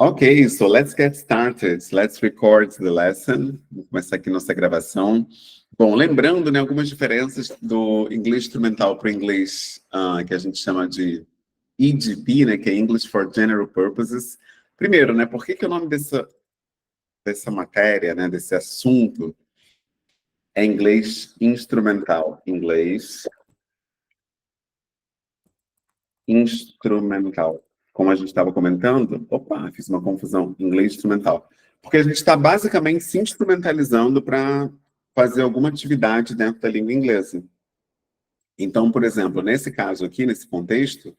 Ok, so let's get started. Let's record the lesson. Vou começar aqui nossa gravação. Bom, lembrando, né, algumas diferenças do inglês instrumental para o inglês que a gente chama de EGP, né, que é English for General Purposes. Primeiro, né, por que o nome dessa matéria, né, desse assunto é inglês instrumental? Inglês instrumental. Como a gente estava comentando, fiz uma confusão, inglês instrumental. Porque a gente está basicamente se instrumentalizando para fazer alguma atividade dentro da língua inglesa. Então, por exemplo, nesse caso aqui, nesse contexto,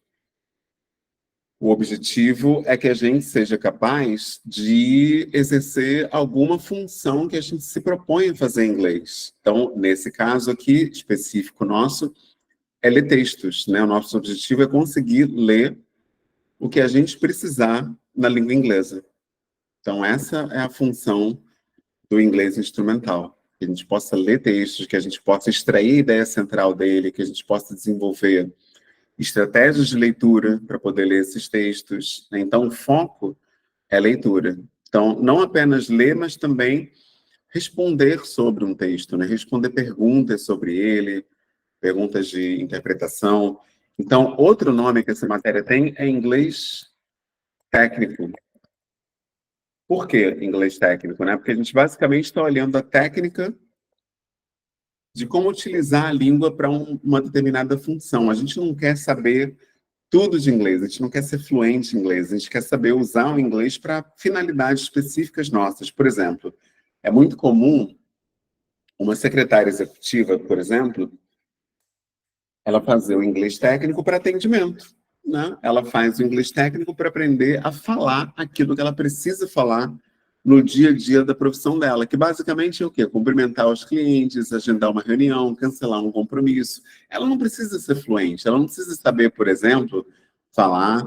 o objetivo é que a gente seja capaz de exercer alguma função que a gente se propõe a fazer em inglês. Então, nesse caso aqui, específico nosso, é ler textos, né? O nosso objetivo é conseguir ler o que a gente precisar na língua inglesa. Então, essa é a função do inglês instrumental. Que a gente possa ler textos, que a gente possa extrair a ideia central dele, que a gente possa desenvolver estratégias de leitura para poder ler esses textos. Então, o foco é leitura. Então, não apenas ler, mas também responder sobre um texto, né? Responder perguntas sobre ele, perguntas de interpretação. Então, outro nome que essa matéria tem é inglês técnico. Por que inglês técnico, né? Porque a gente basicamente está olhando a técnica de como utilizar a língua para uma determinada função. A gente não quer saber tudo de inglês, a gente não quer ser fluente em inglês, a gente quer saber usar o inglês para finalidades específicas nossas. Por exemplo, é muito comum uma secretária executiva, por exemplo, ela fazer o inglês técnico para atendimento, né? Ela faz o inglês técnico para aprender a falar aquilo que ela precisa falar no dia a dia da profissão dela, que basicamente é o quê? Cumprimentar os clientes, agendar uma reunião, cancelar um compromisso. Ela não precisa ser fluente, ela não precisa saber, por exemplo, falar,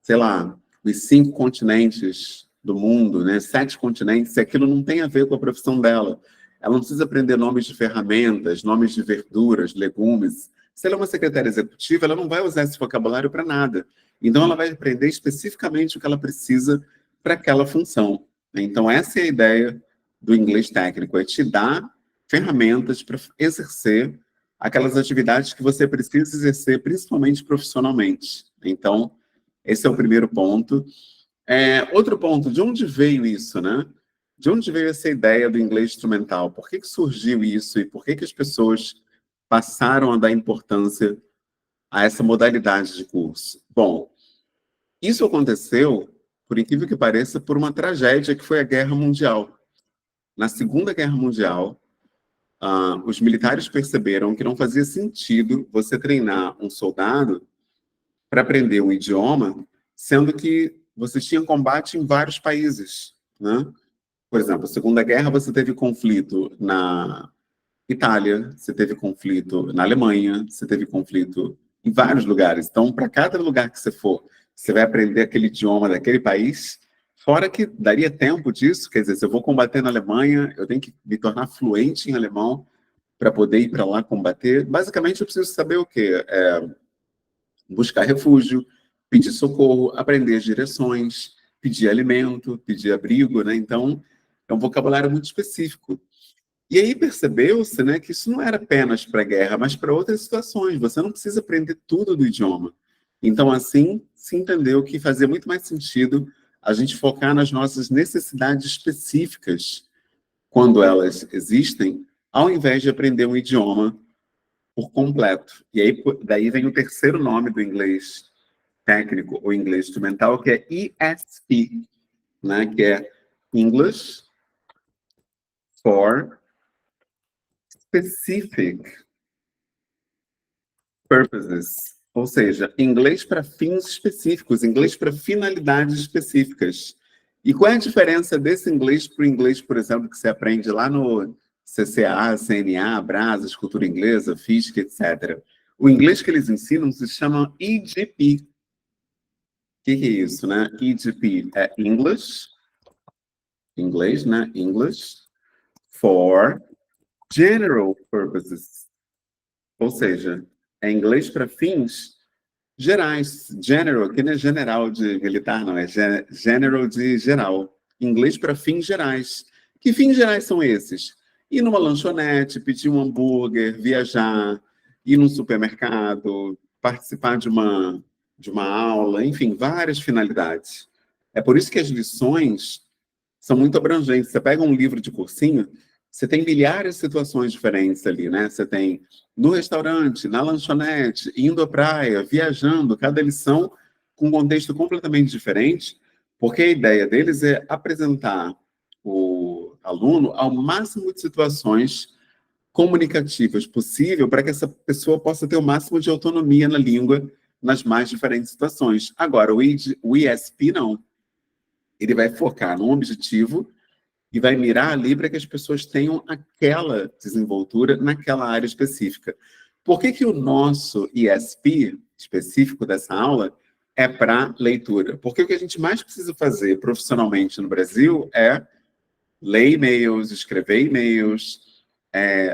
sei lá, os 5 continentes do mundo, né? 7 continentes, se aquilo não tem a ver com a profissão dela. Ela não precisa aprender nomes de ferramentas, nomes de verduras, legumes. Se ela é uma secretária executiva, ela não vai usar esse vocabulário para nada. Então, ela vai aprender especificamente o que ela precisa para aquela função. Então, essa é a ideia do inglês técnico, é te dar ferramentas para exercer aquelas atividades que você precisa exercer, principalmente profissionalmente. Então, esse é o primeiro ponto. Outro ponto, de onde veio isso, né? De onde veio essa ideia do inglês instrumental? Por que surgiu isso e por que as pessoas passaram a dar importância a essa modalidade de curso? Bom, isso aconteceu, por incrível que pareça, por uma tragédia que foi a Guerra Mundial. Na Segunda Guerra Mundial, os militares perceberam que não fazia sentido você treinar um soldado para aprender um idioma, sendo que você tinha combate em vários países, né? Por exemplo, na Segunda Guerra você teve conflito na Itália, você teve conflito na Alemanha, você teve conflito em vários lugares. Então, para cada lugar que você for, você vai aprender aquele idioma daquele país, fora que daria tempo disso, quer dizer, se eu vou combater na Alemanha, eu tenho que me tornar fluente em alemão para poder ir para lá combater. Basicamente, eu preciso saber o quê? Buscar refúgio, pedir socorro, aprender as direções, pedir alimento, pedir abrigo, né? Então, é um vocabulário muito específico. E aí percebeu-se, né, que isso não era apenas para a guerra, mas para outras situações. Você não precisa aprender tudo do idioma. Então, assim, se entendeu que fazia muito mais sentido a gente focar nas nossas necessidades específicas, quando elas existem, ao invés de aprender um idioma por completo. E aí, daí vem o terceiro nome do inglês técnico ou inglês instrumental, que é ESP, né, que é English for Specific Purposes, ou seja, inglês para fins específicos, inglês para finalidades específicas. E qual é a diferença desse inglês para o inglês, por exemplo, que você aprende lá no CCA, CNA, Brasas, Cultura Inglesa, FISC, etc. O inglês que eles ensinam se chama EGP. O que é isso, né? EGP é English, inglês, né? English for General Purposes. Ou seja, é inglês para fins Gerais, general, que não é general de militar, não, é general de geral. Inglês para fins gerais. Que fins gerais são esses? Ir numa lanchonete, pedir um hambúrguer, viajar, ir num supermercado, participar de uma aula, enfim, várias finalidades. É por isso que as lições são muito abrangentes. Você pega um livro de cursinho, você tem milhares de situações diferentes ali, né? Você tem no restaurante, na lanchonete, indo à praia, viajando, cada lição com um contexto completamente diferente, porque a ideia deles é apresentar o aluno ao máximo de situações comunicativas possível para que essa pessoa possa ter o máximo de autonomia na língua nas mais diferentes situações. Agora, o ISP não. Ele vai focar num objetivo e vai mirar ali para que as pessoas tenham aquela desenvoltura naquela área específica. Por que que o nosso ISP específico dessa aula é para leitura? Porque o que a gente mais precisa fazer profissionalmente no Brasil é ler e-mails, escrever e-mails,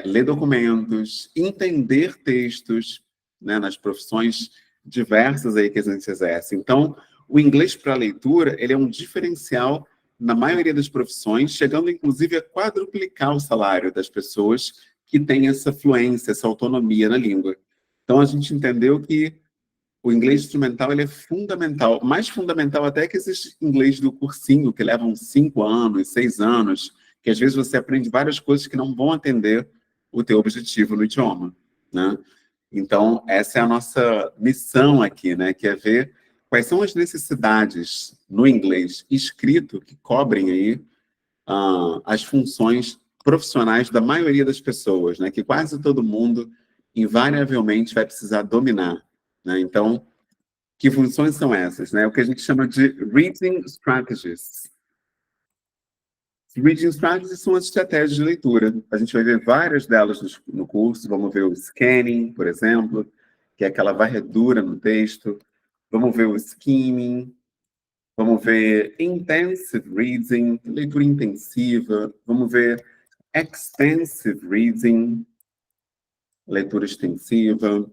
ler documentos, entender textos, né, nas profissões diversas aí que a gente exerce. Então, o inglês para leitura, ele é um diferencial na maioria das profissões, chegando inclusive a quadruplicar o salário das pessoas que têm essa fluência, essa autonomia na língua. Então, a gente entendeu que o inglês instrumental ele é fundamental, mais fundamental até que esse inglês do cursinho, que leva uns 5 anos, 6 anos, que às vezes você aprende várias coisas que não vão atender o teu objetivo no idioma, né? Então, essa é a nossa missão aqui, né? Que é ver quais são as necessidades no inglês escrito que cobrem aí as funções profissionais da maioria das pessoas, né? Que quase todo mundo, invariavelmente, vai precisar dominar, né? Então, que funções são essas, né? O que a gente chama de reading strategies. Reading strategies são as estratégias de leitura. A gente vai ver várias delas no curso. Vamos ver o scanning, por exemplo, que é aquela varredura no texto. Vamos ver o skimming. Vamos ver intensive reading, leitura intensiva. Vamos ver extensive reading, leitura extensiva.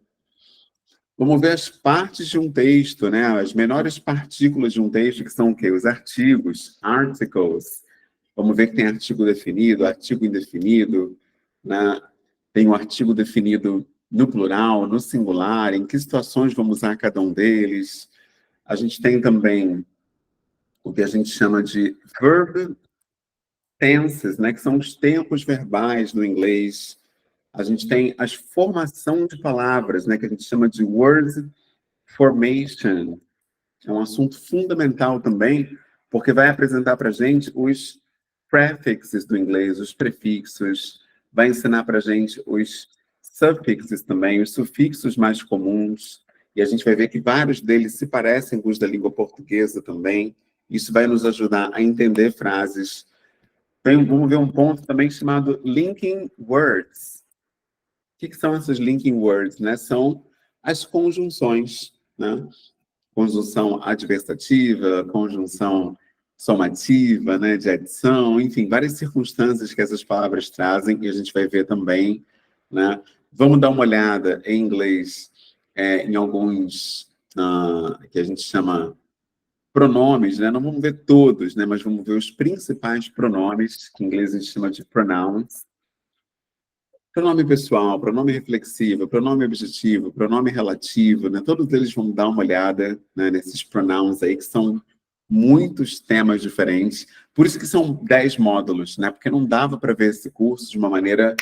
Vamos ver as partes de um texto, né? As menores partículas de um texto, que são o quê? Os artigos, articles. Vamos ver que tem artigo definido, artigo indefinido, né? Tem um artigo definido no plural, no singular, em que situações vamos usar cada um deles. A gente tem também o que a gente chama de verb tenses, né? Que são os tempos verbais no inglês. A gente tem as formação de palavras, né? Que a gente chama de word formation. É um assunto fundamental também, porque vai apresentar para a gente os prefixes do inglês, os prefixos, vai ensinar para a gente os suffixes também, os sufixos mais comuns, e a gente vai ver que vários deles se parecem com os da língua portuguesa também. Isso vai nos ajudar a entender frases. Vamos ver um ponto também chamado linking words. O que são essas linking words, né? São as conjunções, né? Conjunção adversativa, conjunção somativa, né, de adição, enfim, várias circunstâncias que essas palavras trazem e a gente vai ver também, né? Vamos dar uma olhada em inglês em alguns que a gente chama pronomes, né? Não vamos ver todos, né? Mas vamos ver os principais pronomes, que em inglês a gente chama de pronouns. Pronome pessoal, pronome reflexivo, pronome objetivo, pronome relativo, né? Todos eles vão dar uma olhada, né, nesses pronouns aí, que são muitos temas diferentes. Por isso que são 10 módulos, né? Porque não dava para ver esse curso de uma maneira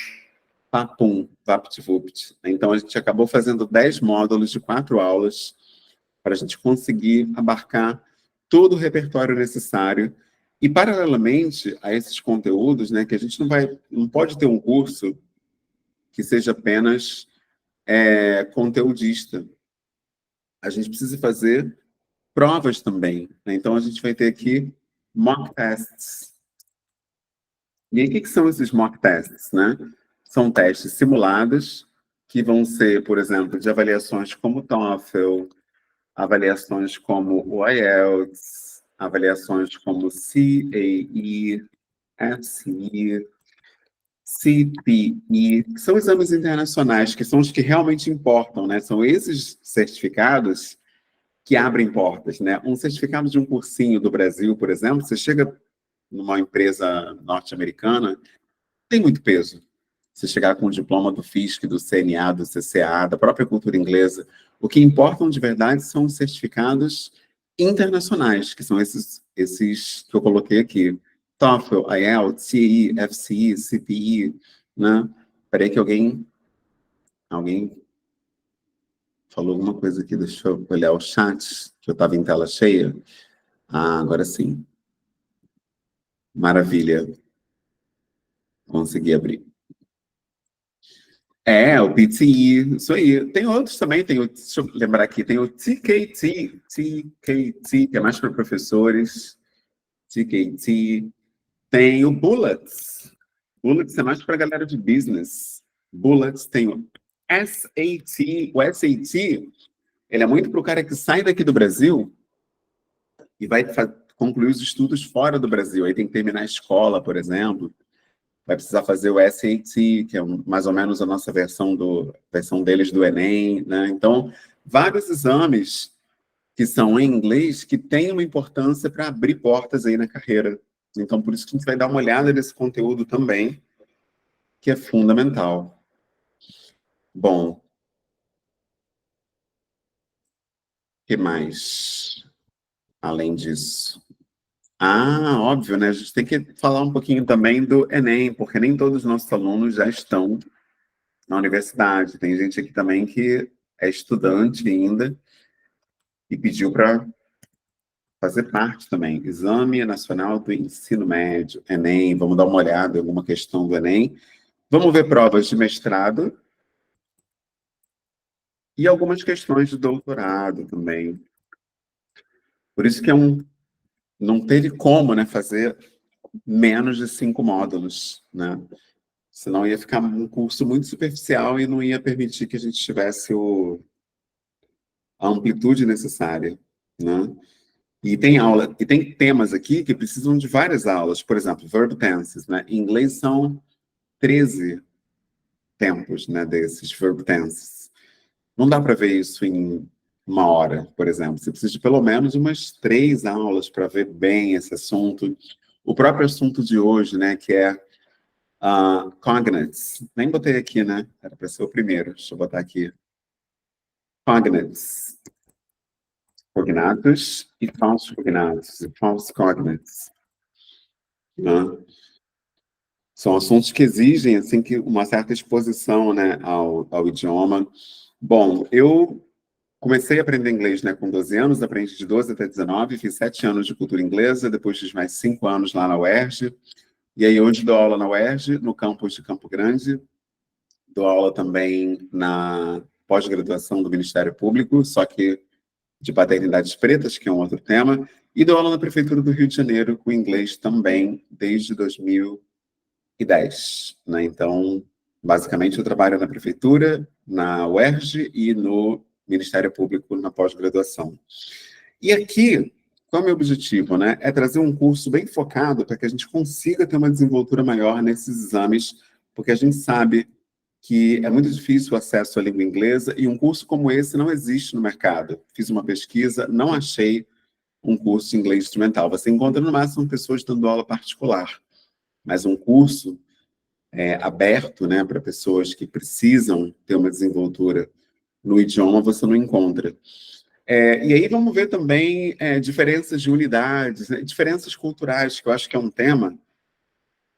papum, vapt-vupt. Então, a gente acabou fazendo 10 módulos de 4 aulas para a gente conseguir abarcar todo o repertório necessário. E, paralelamente a esses conteúdos, né, que a gente não pode ter um curso que seja apenas conteudista. A gente precisa fazer provas também, né? Então, a gente vai ter aqui mock tests. E aí, o que são esses mock tests, né? São testes simulados, que vão ser, por exemplo, de avaliações como o TOEFL, avaliações como o IELTS, avaliações como CAE, FCE, CPE, que são exames internacionais, que são os que realmente importam, né? São esses certificados que abrem portas, né? Um certificado de um cursinho do Brasil, por exemplo, você chega numa empresa norte-americana, tem muito peso. Você chegar com o diploma do FISC, do CNA, do CCA, da própria cultura inglesa. O que importam de verdade são os certificados internacionais, que são esses que eu coloquei aqui. TOEFL, IELTS, CE, FCE, CPE, né? Peraí que alguém falou alguma coisa aqui, deixa eu olhar o chat, que eu estava em tela cheia. Ah, agora sim. Maravilha. Consegui abrir. O PTE, isso aí. Tem outros também, deixa eu lembrar aqui, tem o TKT, que é mais para professores, TKT. Tem o Bullets. Bullets é mais para galera de business. Bullets tem o SAT. O SAT, ele é muito para o cara que sai daqui do Brasil e vai concluir os estudos fora do Brasil. Aí tem que terminar a escola, por exemplo. Vai precisar fazer o SAT, que é mais ou menos a nossa versão deles do Enem, né? Então, vários exames que são em inglês que têm uma importância para abrir portas aí na carreira. Então, por isso que a gente vai dar uma olhada nesse conteúdo também, que é fundamental. Bom, o que mais? Além disso. Ah, óbvio, né? A gente tem que falar um pouquinho também do Enem, porque nem todos os nossos alunos já estão na universidade. Tem gente aqui também que é estudante ainda e pediu para fazer parte também. Exame Nacional do Ensino Médio, Enem. Vamos dar uma olhada em alguma questão do Enem. Vamos ver provas de mestrado e algumas questões de doutorado também. Por isso que não teve como, né, fazer menos de 5 módulos, né? Senão ia ficar um curso muito superficial e não ia permitir que a gente tivesse a amplitude necessária, né? E tem temas aqui que precisam de várias aulas. Por exemplo, verb tenses, né? Em inglês são 13 tempos, né, desses verb tenses. Não dá para ver isso em uma hora, por exemplo. Você precisa de pelo menos umas 3 aulas para ver bem esse assunto. O próprio assunto de hoje, né, que é cognates. Nem botei aqui, né? Era para ser o primeiro. Deixa eu botar aqui. Cognates. Cognatos e falsos cognatos. E false cognates. Né? São assuntos que exigem assim, que uma certa exposição, né, ao idioma. Bom, eu comecei a aprender inglês, né, com 12 anos, aprendi de 12 até 19, fiz 7 anos de cultura inglesa, depois fiz mais 5 anos lá na UERJ, e aí hoje dou aula na UERJ, no campus de Campo Grande, dou aula também na pós-graduação do Ministério Público, só que de paternidades pretas, que é um outro tema, e dou aula na Prefeitura do Rio de Janeiro com inglês também, desde 2010, né? Então, basicamente, eu trabalho na Prefeitura, na UERJ e no Ministério Público na pós-graduação. E aqui, qual é o meu objetivo, né? É trazer um curso bem focado para que a gente consiga ter uma desenvoltura maior nesses exames, porque a gente sabe que é muito difícil o acesso à língua inglesa e um curso como esse não existe no mercado. Fiz uma pesquisa, não achei um curso de inglês instrumental. Você encontra, no máximo, pessoas dando aula particular, mas um curso aberto, né, para pessoas que precisam ter uma desenvoltura no idioma, você não encontra. E aí vamos ver também diferenças de unidades, né, diferenças culturais, que eu acho que é um tema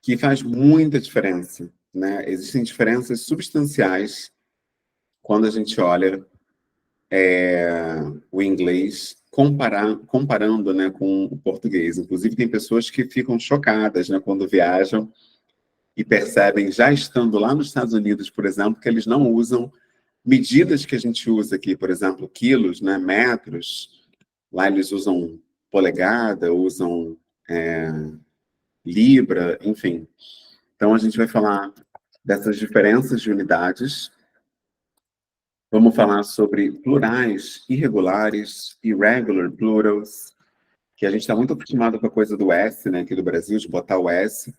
que faz muita diferença, né? Existem diferenças substanciais quando a gente olha o inglês comparando, né, com o português. Inclusive, tem pessoas que ficam chocadas, né, quando viajam e percebem, já estando lá nos Estados Unidos, por exemplo, que eles não usam medidas que a gente usa aqui, por exemplo, quilos, né, metros. Lá eles usam polegada, usam libra, enfim. Então, a gente vai falar dessas diferenças de unidades. Vamos falar sobre plurais irregulares, irregular plurals, que a gente está muito acostumado com a coisa do S, né, aqui do Brasil, de botar o S.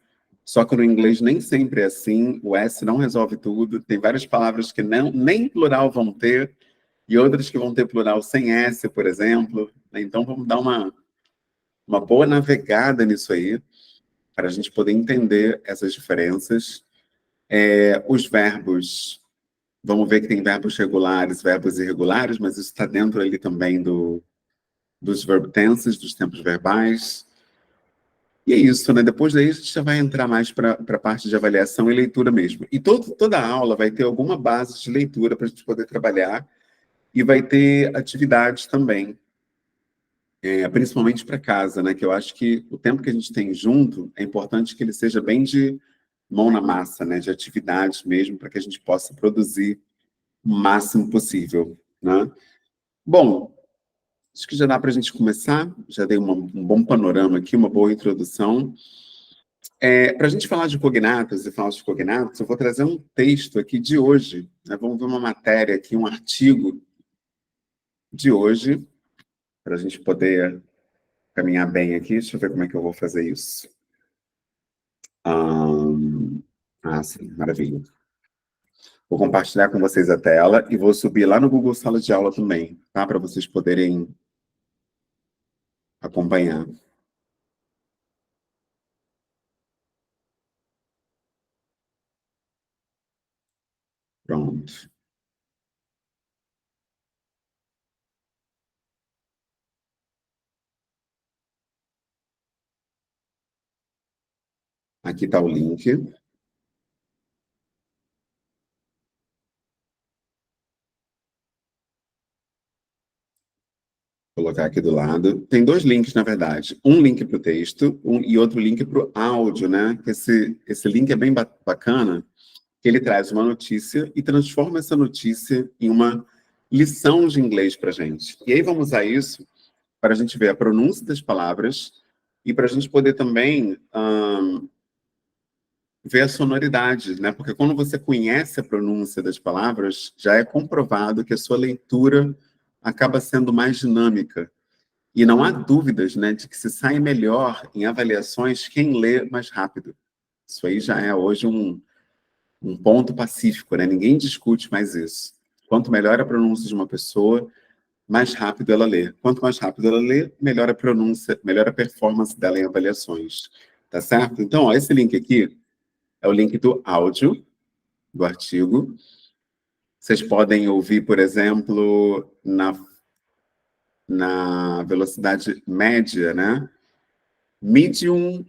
Só que no inglês nem sempre é assim, o S não resolve tudo, tem várias palavras que nem plural vão ter, e outras que vão ter plural sem S, por exemplo. Então vamos dar uma boa navegada nisso aí, para a gente poder entender essas diferenças. Os verbos, vamos ver que tem verbos regulares, verbos irregulares, mas isso está dentro ali também dos verb tenses, dos tempos verbais. E é isso, né? Depois daí a gente já vai entrar mais para a parte de avaliação e leitura mesmo. E toda aula vai ter alguma base de leitura para a gente poder trabalhar e vai ter atividades também, principalmente para casa, né? Que eu acho que o tempo que a gente tem junto é importante que ele seja bem de mão na massa, né? De atividades mesmo, para que a gente possa produzir o máximo possível, né? Bom, acho que já dá para a gente começar. Já dei um bom panorama aqui, uma boa introdução. Para a gente falar de cognatos e falar de cognatos, eu vou trazer um texto aqui de hoje, né? Vamos ver uma matéria aqui, um artigo de hoje, para a gente poder caminhar bem aqui. Deixa eu ver como é que eu vou fazer isso. Sim, maravilha. Vou compartilhar com vocês a tela e vou subir lá no Google Sala de Aula também, tá? Para vocês poderem acompanhar. Pronto. Aqui está o link. Vou colocar aqui do lado. Tem dois links, na verdade. Um link para o texto e outro link para o áudio, né? Esse link é bem bacana, que ele traz uma notícia e transforma essa notícia em uma lição de inglês para a gente. E aí vamos usar isso para a gente ver a pronúncia das palavras e para a gente poder também ver a sonoridade, né? Porque quando você conhece a pronúncia das palavras, já é comprovado que a sua leitura acaba sendo mais dinâmica. E não há dúvidas, né, de que se sai melhor em avaliações quem lê mais rápido. Isso aí já é hoje um ponto pacífico, né? Ninguém discute mais isso. Quanto melhor a pronúncia de uma pessoa, mais rápido ela lê. Quanto mais rápido ela lê, melhor a pronúncia, melhor a performance dela em avaliações. Tá certo? Então, ó, esse link aqui é o link do áudio do artigo. Vocês podem ouvir, por exemplo, na velocidade média, né? Medium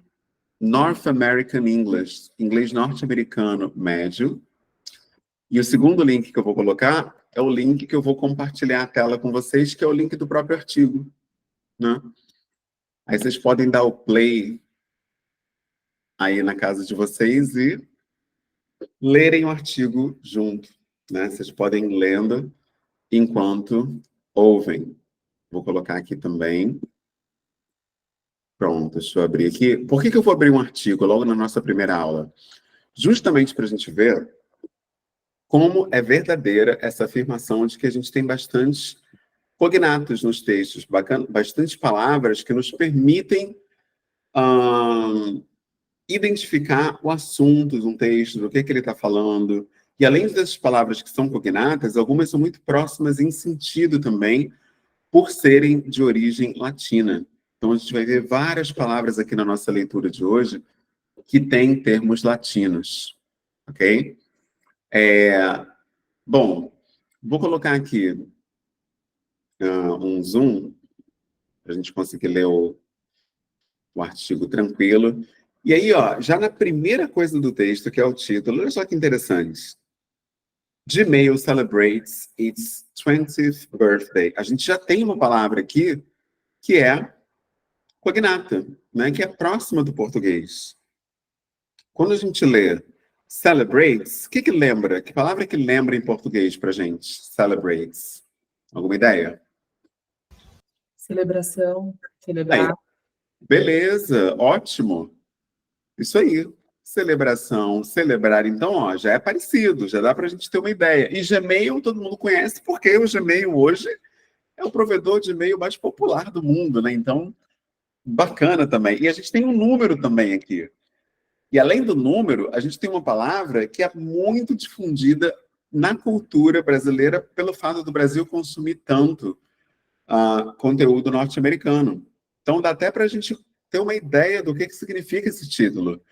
North American English, inglês norte-americano médio. E o segundo link que eu vou colocar é o link que eu vou compartilhar a tela com vocês, que é o link do próprio artigo, né? Aí vocês podem dar o play aí na casa de vocês e lerem o artigo junto, né? Vocês podem ir lendo enquanto ouvem. Vou colocar aqui também. Pronto, deixa eu abrir aqui. Por que eu vou abrir um artigo logo na nossa primeira aula? Justamente para a gente ver como é verdadeira essa afirmação de que a gente tem bastante cognatos nos textos, bastante palavras que nos permitem identificar o assunto de um texto, do que ele está falando. E além dessas palavras que são cognatas, algumas são muito próximas em sentido também, por serem de origem latina. Então, a gente vai ver várias palavras aqui na nossa leitura de hoje que têm termos latinos, ok? Bom, vou colocar aqui um zoom para a gente conseguir ler o artigo tranquilo. E aí, ó, já na primeira coisa do texto, que é o título, olha só que interessante. Gmail celebrates its 20th birthday. A gente já tem uma palavra aqui que é cognata, né, que é próxima do português. Quando a gente lê celebrates, o que lembra? Que palavra que lembra em português para gente? Celebrates. Alguma ideia? Celebração, Aí, celebrar. beleza, ótimo. Isso aí. Celebração, celebrar. Então, ó, já é parecido, já dá para a gente ter uma ideia. E Gmail todo mundo conhece, porque o Gmail hoje é o provedor de e-mail mais popular do mundo, né? Então, bacana também. E a gente tem um número também aqui. E além do número, a gente tem uma palavra que é muito difundida na cultura brasileira pelo fato do Brasil consumir tanto conteúdo norte-americano. Então dá até para a gente ter uma ideia do que significa esse título.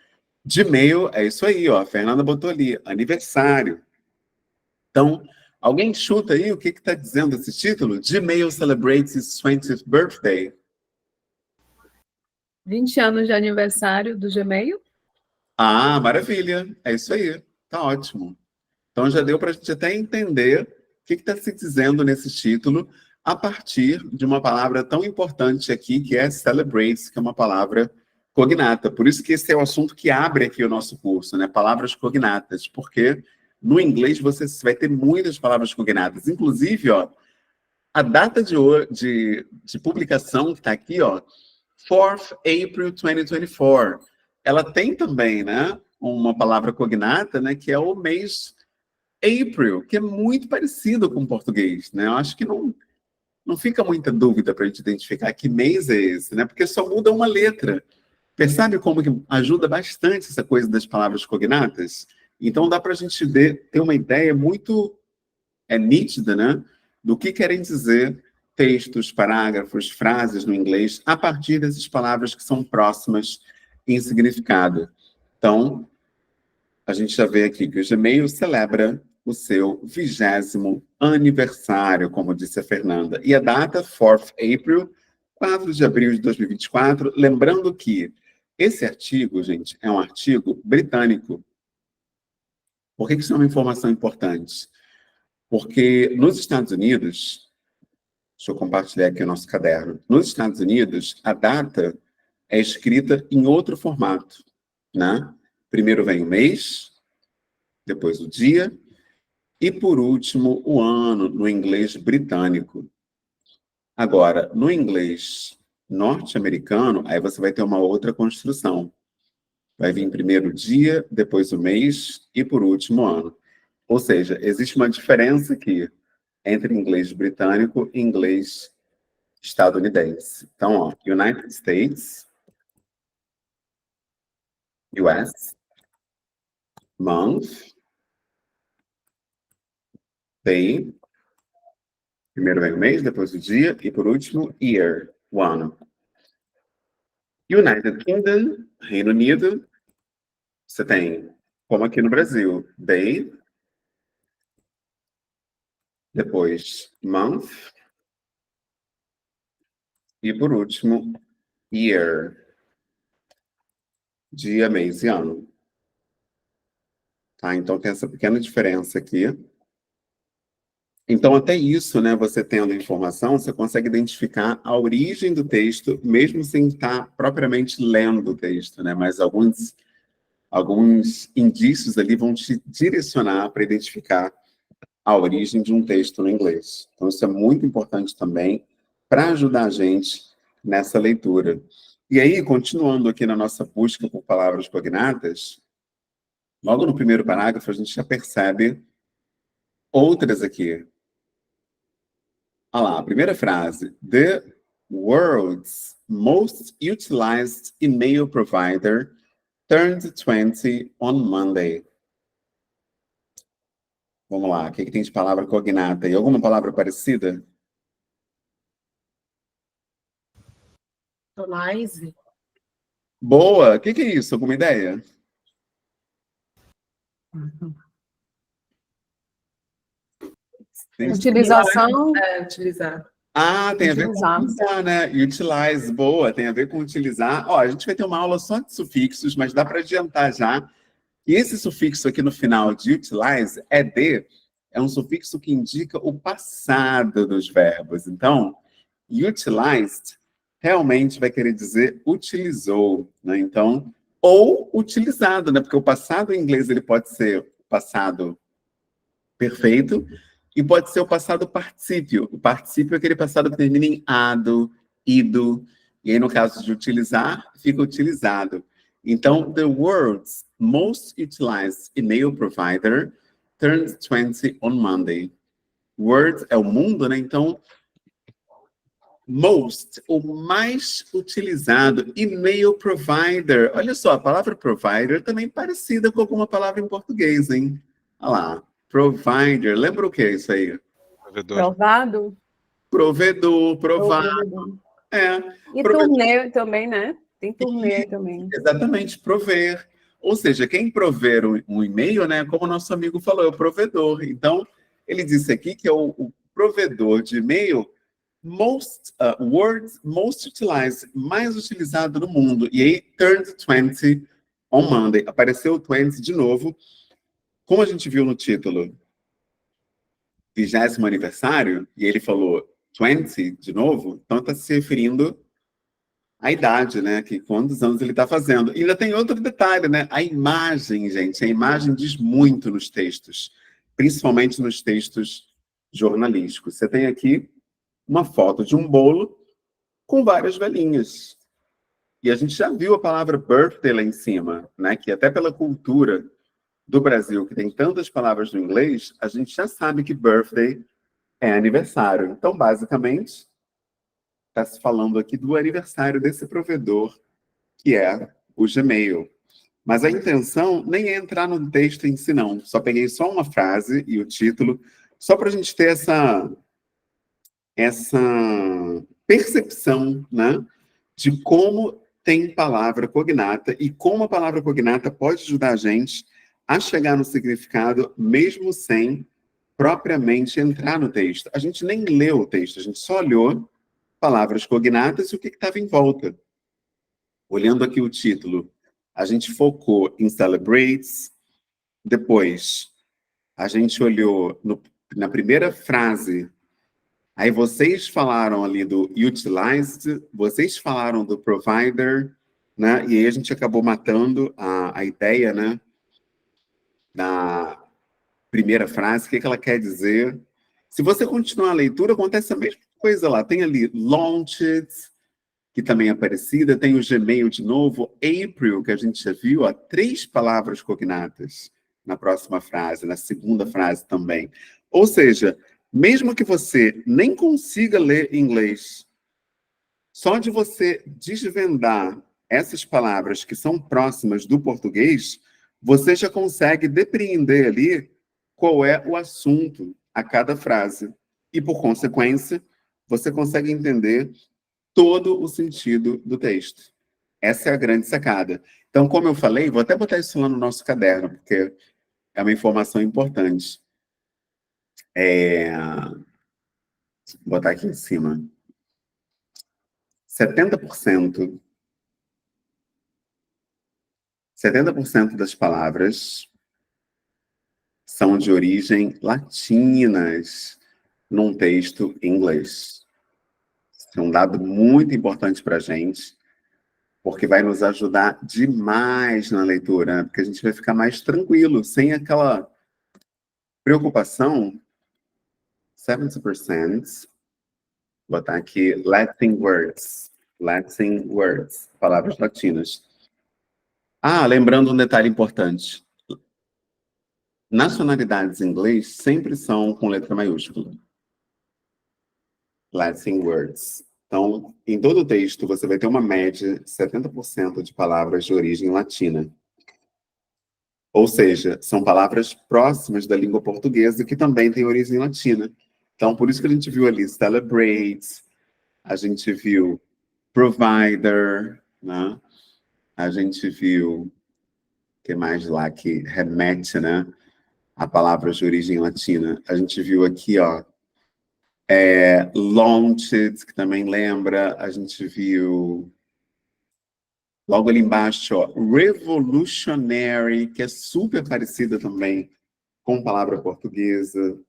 Gmail é isso aí, ó. A Fernanda botou ali, aniversário. Então, alguém chuta aí o que está dizendo esse título? Gmail celebrates its 20th birthday. 20 anos de aniversário do Gmail. Ah, maravilha. É isso aí. Tá ótimo. Então já deu para a gente até entender o que está se dizendo nesse título a partir de uma palavra tão importante aqui, que é celebrates, que é uma palavra cognata. Por isso que esse é o assunto que abre aqui o nosso curso, né? Palavras cognatas, porque no inglês você vai ter muitas palavras cognatas. Inclusive, ó, a data de publicação que está aqui, ó, 4th April 2024, ela tem também, né, uma palavra cognata, né, que é o mês April, que é muito parecido com o português, né? Eu acho que não fica muita dúvida para a gente identificar que mês é esse, né? Porque só muda uma letra. Percebe como que ajuda bastante essa coisa das palavras cognatas? Então dá para a gente ter uma ideia muito nítida, né? Do que querem dizer textos, parágrafos, frases no inglês a partir dessas palavras que são próximas em significado. Então, a gente já vê aqui que o Gmail celebra o seu 20º aniversário, como disse a Fernanda. E a data, 4th April, 4 de abril de 2024. Lembrando que esse artigo, gente, é um artigo britânico. Por que isso é uma informação importante? Porque nos Estados Unidos, deixa eu compartilhar aqui o nosso caderno. Nos Estados Unidos, a data é escrita em outro formato, né? Primeiro vem o mês, depois o dia, e, por último, o ano, no inglês britânico. Agora, no inglês norte-americano, aí você vai ter uma outra construção. Vai vir primeiro o dia, depois o mês e, por último, o ano. Ou seja, existe uma diferença aqui entre inglês britânico e inglês estadunidense. Então, ó, United States, US, month, day, primeiro vem o mês, depois o dia, e por último, year, o ano. United Kingdom, Reino Unido, você tem, como aqui no Brasil, day, depois month, e por último, year, dia, mês e ano. Tá? Então tem essa pequena diferença aqui. Então, até isso, né, você tendo informação, você consegue identificar a origem do texto, mesmo sem estar propriamente lendo o texto, né? Mas alguns indícios ali vão te direcionar para identificar a origem de um texto no inglês. Então, isso é muito importante também para ajudar a gente nessa leitura. E aí, continuando aqui na nossa busca por palavras cognatas, logo no primeiro parágrafo, a gente já percebe outras aqui. Olha lá, a primeira frase. The world's most utilized email provider turned 20 on Monday. Vamos lá, o que tem de palavra cognata? E alguma palavra parecida? Tonize. Boa! O que é isso? Alguma ideia? Utilização. Utilizar. Ah, tem a ver com Utilizar. utilizar, né? Utilize, boa, tem a ver com utilizar. Ó, a gente vai ter uma aula só de sufixos, mas dá para adiantar já. E esse sufixo aqui no final de utilize, é um sufixo que indica o passado dos verbos. Então, utilized realmente vai querer dizer utilizou, né? Então, ou utilizado, né? Porque o passado em inglês ele pode ser o passado perfeito e pode ser o passado particípio. O particípio é aquele passado que termina em ado, ido, e aí no caso de utilizar, fica utilizado. Então, the world's most utilized email provider turns 20 on Monday. Word é o mundo, né? Então, Most, o mais utilizado, e-mail provider. Olha só, a palavra provider também é parecida com alguma palavra em português, hein? Olha lá, provider. Lembra o que é isso aí? Provedor. Provado? Provedor, provar. Provedor. É, E provedor. turnê também, né? Tem turnê também. Exatamente, prover. Ou seja, quem prover um e-mail, né, como o nosso amigo falou, é o provedor. Então, ele disse aqui que é o provedor de e-mail most utilized, mais utilizado no mundo. E aí, turned 20 on Monday. Apareceu o 20 de novo. Como a gente viu no título, 20º aniversário, e ele falou 20 de novo, então está se referindo à idade, né? Que quantos anos ele está fazendo. E ainda tem outro detalhe, né? A imagem, gente. A imagem diz muito nos textos, principalmente nos textos jornalísticos. Você tem aqui uma foto de um bolo com várias velhinhas. E a gente já viu a palavra birthday lá em cima, né? Que até pela cultura do Brasil, que tem tantas palavras no inglês, a gente já sabe que birthday é aniversário. Então, basicamente, está se falando aqui do aniversário desse provedor, que é o Gmail. Mas a intenção nem é entrar no texto em si, não. Só peguei só uma frase e o título, só para a gente ter essa percepção, né, de como tem palavra cognata e como a palavra cognata pode ajudar a gente a chegar no significado, mesmo sem propriamente entrar no texto. A gente nem leu o texto, a gente só olhou palavras cognatas e o que estava em volta. Olhando aqui o título, a gente focou em celebrates, depois a gente olhou na primeira frase, aí vocês falaram ali do utilized, vocês falaram do provider, né? E aí a gente acabou matando a ideia, né? Da primeira frase, o que ela quer dizer. Se você continuar a leitura, acontece a mesma coisa lá. Tem ali launched, que também é parecida, tem o Gmail de novo, April, que a gente já viu, ó, 3 palavras cognatas na próxima frase, na segunda frase também. Ou seja, mesmo que você nem consiga ler inglês, só de você desvendar essas palavras que são próximas do português, você já consegue depreender ali qual é o assunto a cada frase. E, por consequência, você consegue entender todo o sentido do texto. Essa é a grande sacada. Então, como eu falei, vou até botar isso lá no nosso caderno, porque é uma informação importante. Vou botar aqui em cima. 70% das palavras são de origem latinas num texto em inglês. Isso é um dado muito importante para a gente, porque vai nos ajudar demais na leitura, né? Porque a gente vai ficar mais tranquilo, sem aquela preocupação. 70%, vou botar aqui Latin words, palavras latinas. Lembrando um detalhe importante. Nacionalidades em inglês sempre são com letra maiúscula. Latin words. Então, em todo o texto, você vai ter uma média de 70% de palavras de origem latina. Ou seja, são palavras próximas da língua portuguesa que também têm origem latina. Então, por isso que a gente viu ali celebrate, a gente viu provider, né? A gente viu, o que mais lá que remete, né, a palavras de origem latina. A gente viu aqui, ó, launched, que também lembra. A gente viu logo ali embaixo, ó, revolutionary, que é super parecida também com palavra portuguesa.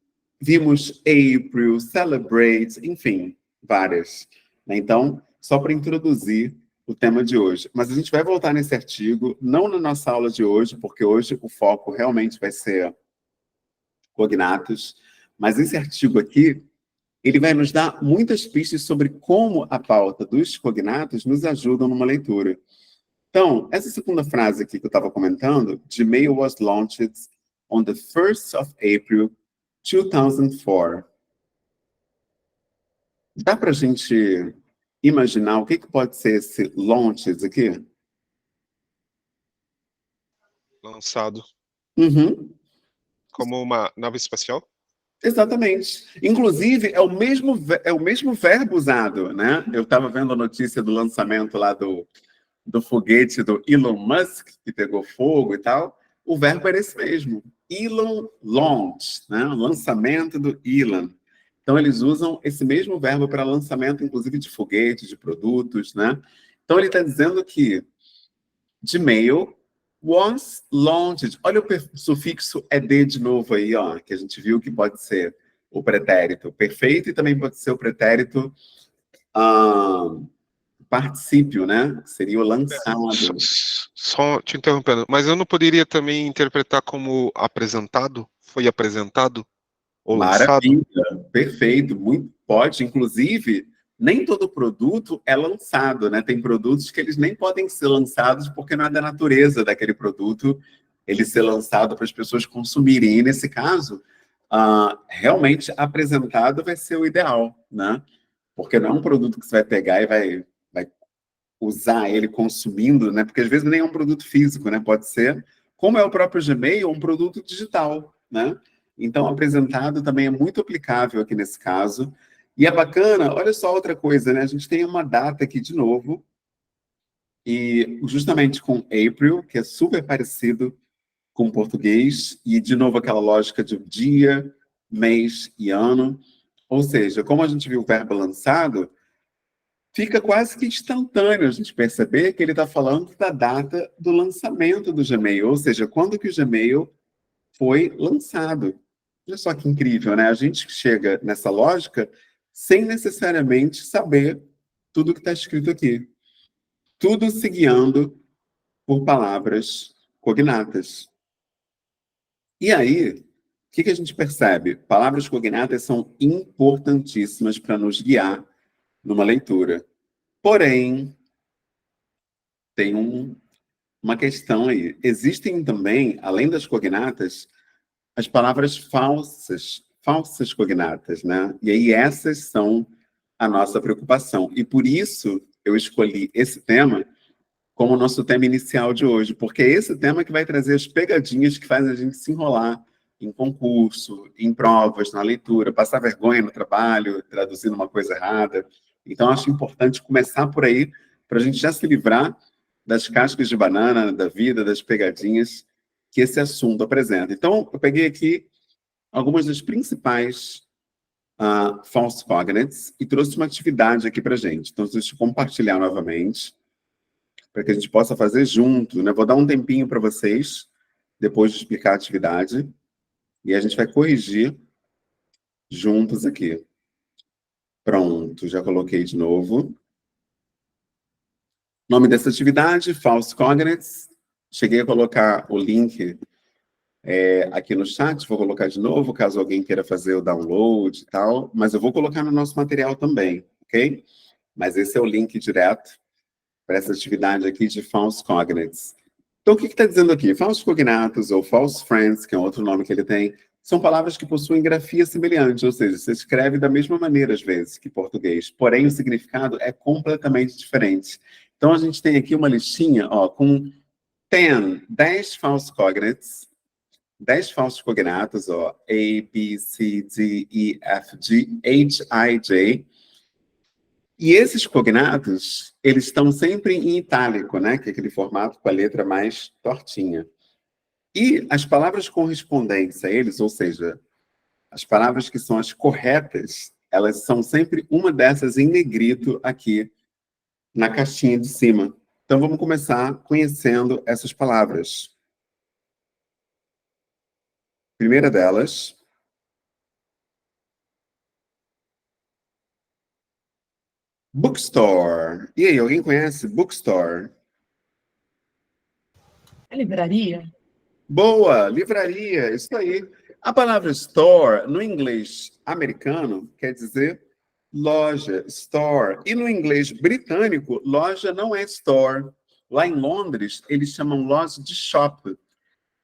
Vimos April, celebrate, enfim, várias. Então, só para introduzir o tema de hoje. Mas a gente vai voltar nesse artigo, não na nossa aula de hoje, porque hoje o foco realmente vai ser cognatos, mas esse artigo aqui, ele vai nos dar muitas pistas sobre como a pauta dos cognatos nos ajudam numa leitura. Então, essa segunda frase aqui que eu estava comentando, Gmail was launched on the 1st of April, 2004. Dá para a gente imaginar o que pode ser esse launches aqui? Lançado Uhum, como uma nave espacial? exatamente. Inclusive, é o mesmo verbo usado, né? Eu estava vendo a notícia do lançamento lá do foguete do Elon Musk, que pegou fogo e tal. O verbo era esse mesmo. Elon launch, né? O lançamento do Elon. Então, eles usam esse mesmo verbo para lançamento, inclusive, de foguetes, de produtos, né? Então, ele está dizendo que Gmail was launched. Olha o sufixo ed de novo aí, ó, que a gente viu que pode ser o pretérito perfeito e também pode ser o pretérito ah, particípio, né? Seria o lançado. Só te interrompendo, mas eu não poderia também interpretar como apresentado? Foi apresentado ou lançado? Maravilha, perfeito, muito pode. Inclusive, nem todo produto é lançado, né? Tem produtos que eles nem podem ser lançados porque não é da natureza daquele produto ele ser lançado para as pessoas consumirem. E nesse caso, realmente apresentado vai ser o ideal, né? Porque não é um produto que você vai pegar e vai usar ele consumindo, né? Porque às vezes nem é um produto físico, né? Pode ser, como é o próprio Gmail, um produto digital, né? Então, apresentado também é muito aplicável aqui nesse caso. E é bacana, olha só outra coisa, né? A gente tem uma data aqui de novo, e justamente com April, que é super parecido com o português, e de novo aquela lógica de dia, mês e ano. Ou seja, como a gente viu o verbo lançado, fica quase que instantâneo a gente perceber que ele está falando da data do lançamento do Gmail, ou seja, quando que o Gmail foi lançado. Olha só que incrível, né? A gente chega nessa lógica sem necessariamente saber tudo que está escrito aqui. Tudo se guiando por palavras cognatas. E aí, o que a gente percebe? Palavras cognatas são importantíssimas para nos guiar numa leitura. Porém, tem uma questão aí. Existem também, além das cognatas, as palavras falsas, falsas cognatas, né? E aí essas são a nossa preocupação. E por isso eu escolhi esse tema como o nosso tema inicial de hoje, porque é esse tema que vai trazer as pegadinhas que fazem a gente se enrolar em concurso, em provas, na leitura, passar vergonha no trabalho, traduzindo uma coisa errada. Então, acho importante começar por aí, para a gente já se livrar das cascas de banana, da vida, das pegadinhas que esse assunto apresenta. Então, eu peguei aqui algumas das principais false cognates e trouxe uma atividade aqui para a gente. Então, deixa eu compartilhar novamente para que a gente possa fazer junto, né? Vou dar um tempinho para vocês, depois de explicar a atividade, e a gente vai corrigir juntos aqui. Pronto, já coloquei de novo. Nome dessa atividade, False Cognates. Cheguei a colocar o link aqui no chat, vou colocar de novo, caso alguém queira fazer o download e tal, mas eu vou colocar no nosso material também, ok? Mas esse é o link direto para essa atividade aqui de False Cognates. Então, o que está dizendo aqui? Falsos cognatos ou false friends, que é outro nome que ele tem, são palavras que possuem grafia semelhante, ou seja, se escreve da mesma maneira, às vezes, que português. Porém, o significado é completamente diferente. Então, a gente tem aqui uma listinha ó, com 10 false cognates, 10 falsos cognatos, ó, A, B, C, D, E, F, G, H, I, J. E esses cognatos, eles estão sempre em itálico, né? Que é aquele formato com a letra mais tortinha. E as palavras correspondentes a eles, ou seja, as palavras que são as corretas, elas são sempre uma dessas em negrito aqui na caixinha de cima. Então vamos começar conhecendo essas palavras. Primeira delas, bookstore. E aí, alguém conhece bookstore? É livraria? Boa, livraria, isso aí. A palavra store, no inglês americano, quer dizer loja, store. E no inglês britânico, loja não é store. Lá em Londres, eles chamam loja de shop.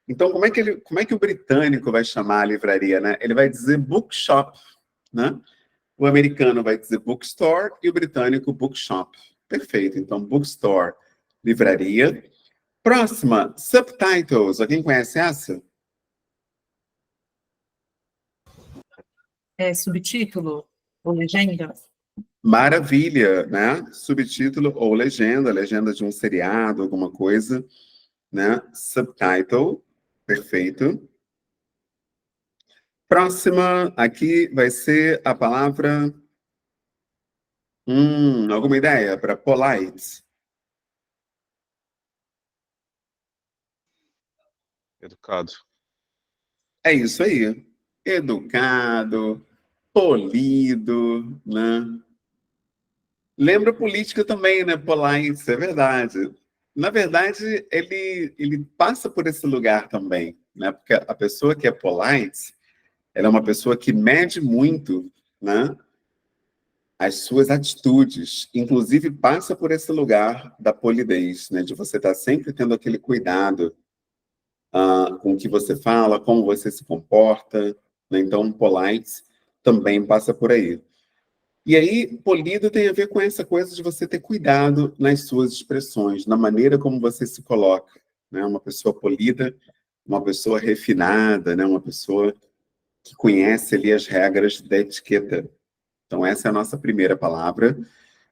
Então, como é que o britânico vai chamar a livraria, né? Ele vai dizer bookshop, né? O americano vai dizer bookstore e o britânico bookshop. Perfeito. Então, bookstore, livraria. Próxima, subtitles. Alguém conhece essa? Subtítulo ou legenda? Maravilha, né? Subtítulo ou legenda de um seriado, alguma coisa, né? Subtitle, perfeito. Próxima, aqui vai ser a palavra... alguma ideia para polite? Educado. É isso aí. Educado, polido, né? Lembra política também, né? Polite, é verdade. Na verdade, ele passa por esse lugar também, né? Porque a pessoa que é polite, ela é uma pessoa que mede muito, né? As suas atitudes, inclusive passa por esse lugar da polidez, né? De você estar sempre tendo aquele cuidado com o que você fala, como você se comporta, né? Então, polite também passa por aí. E aí, polido tem a ver com essa coisa de você ter cuidado nas suas expressões, na maneira como você se coloca, né? Uma pessoa polida, uma pessoa refinada, né? Uma pessoa que conhece ali as regras da etiqueta. Então, essa é a nossa primeira palavra.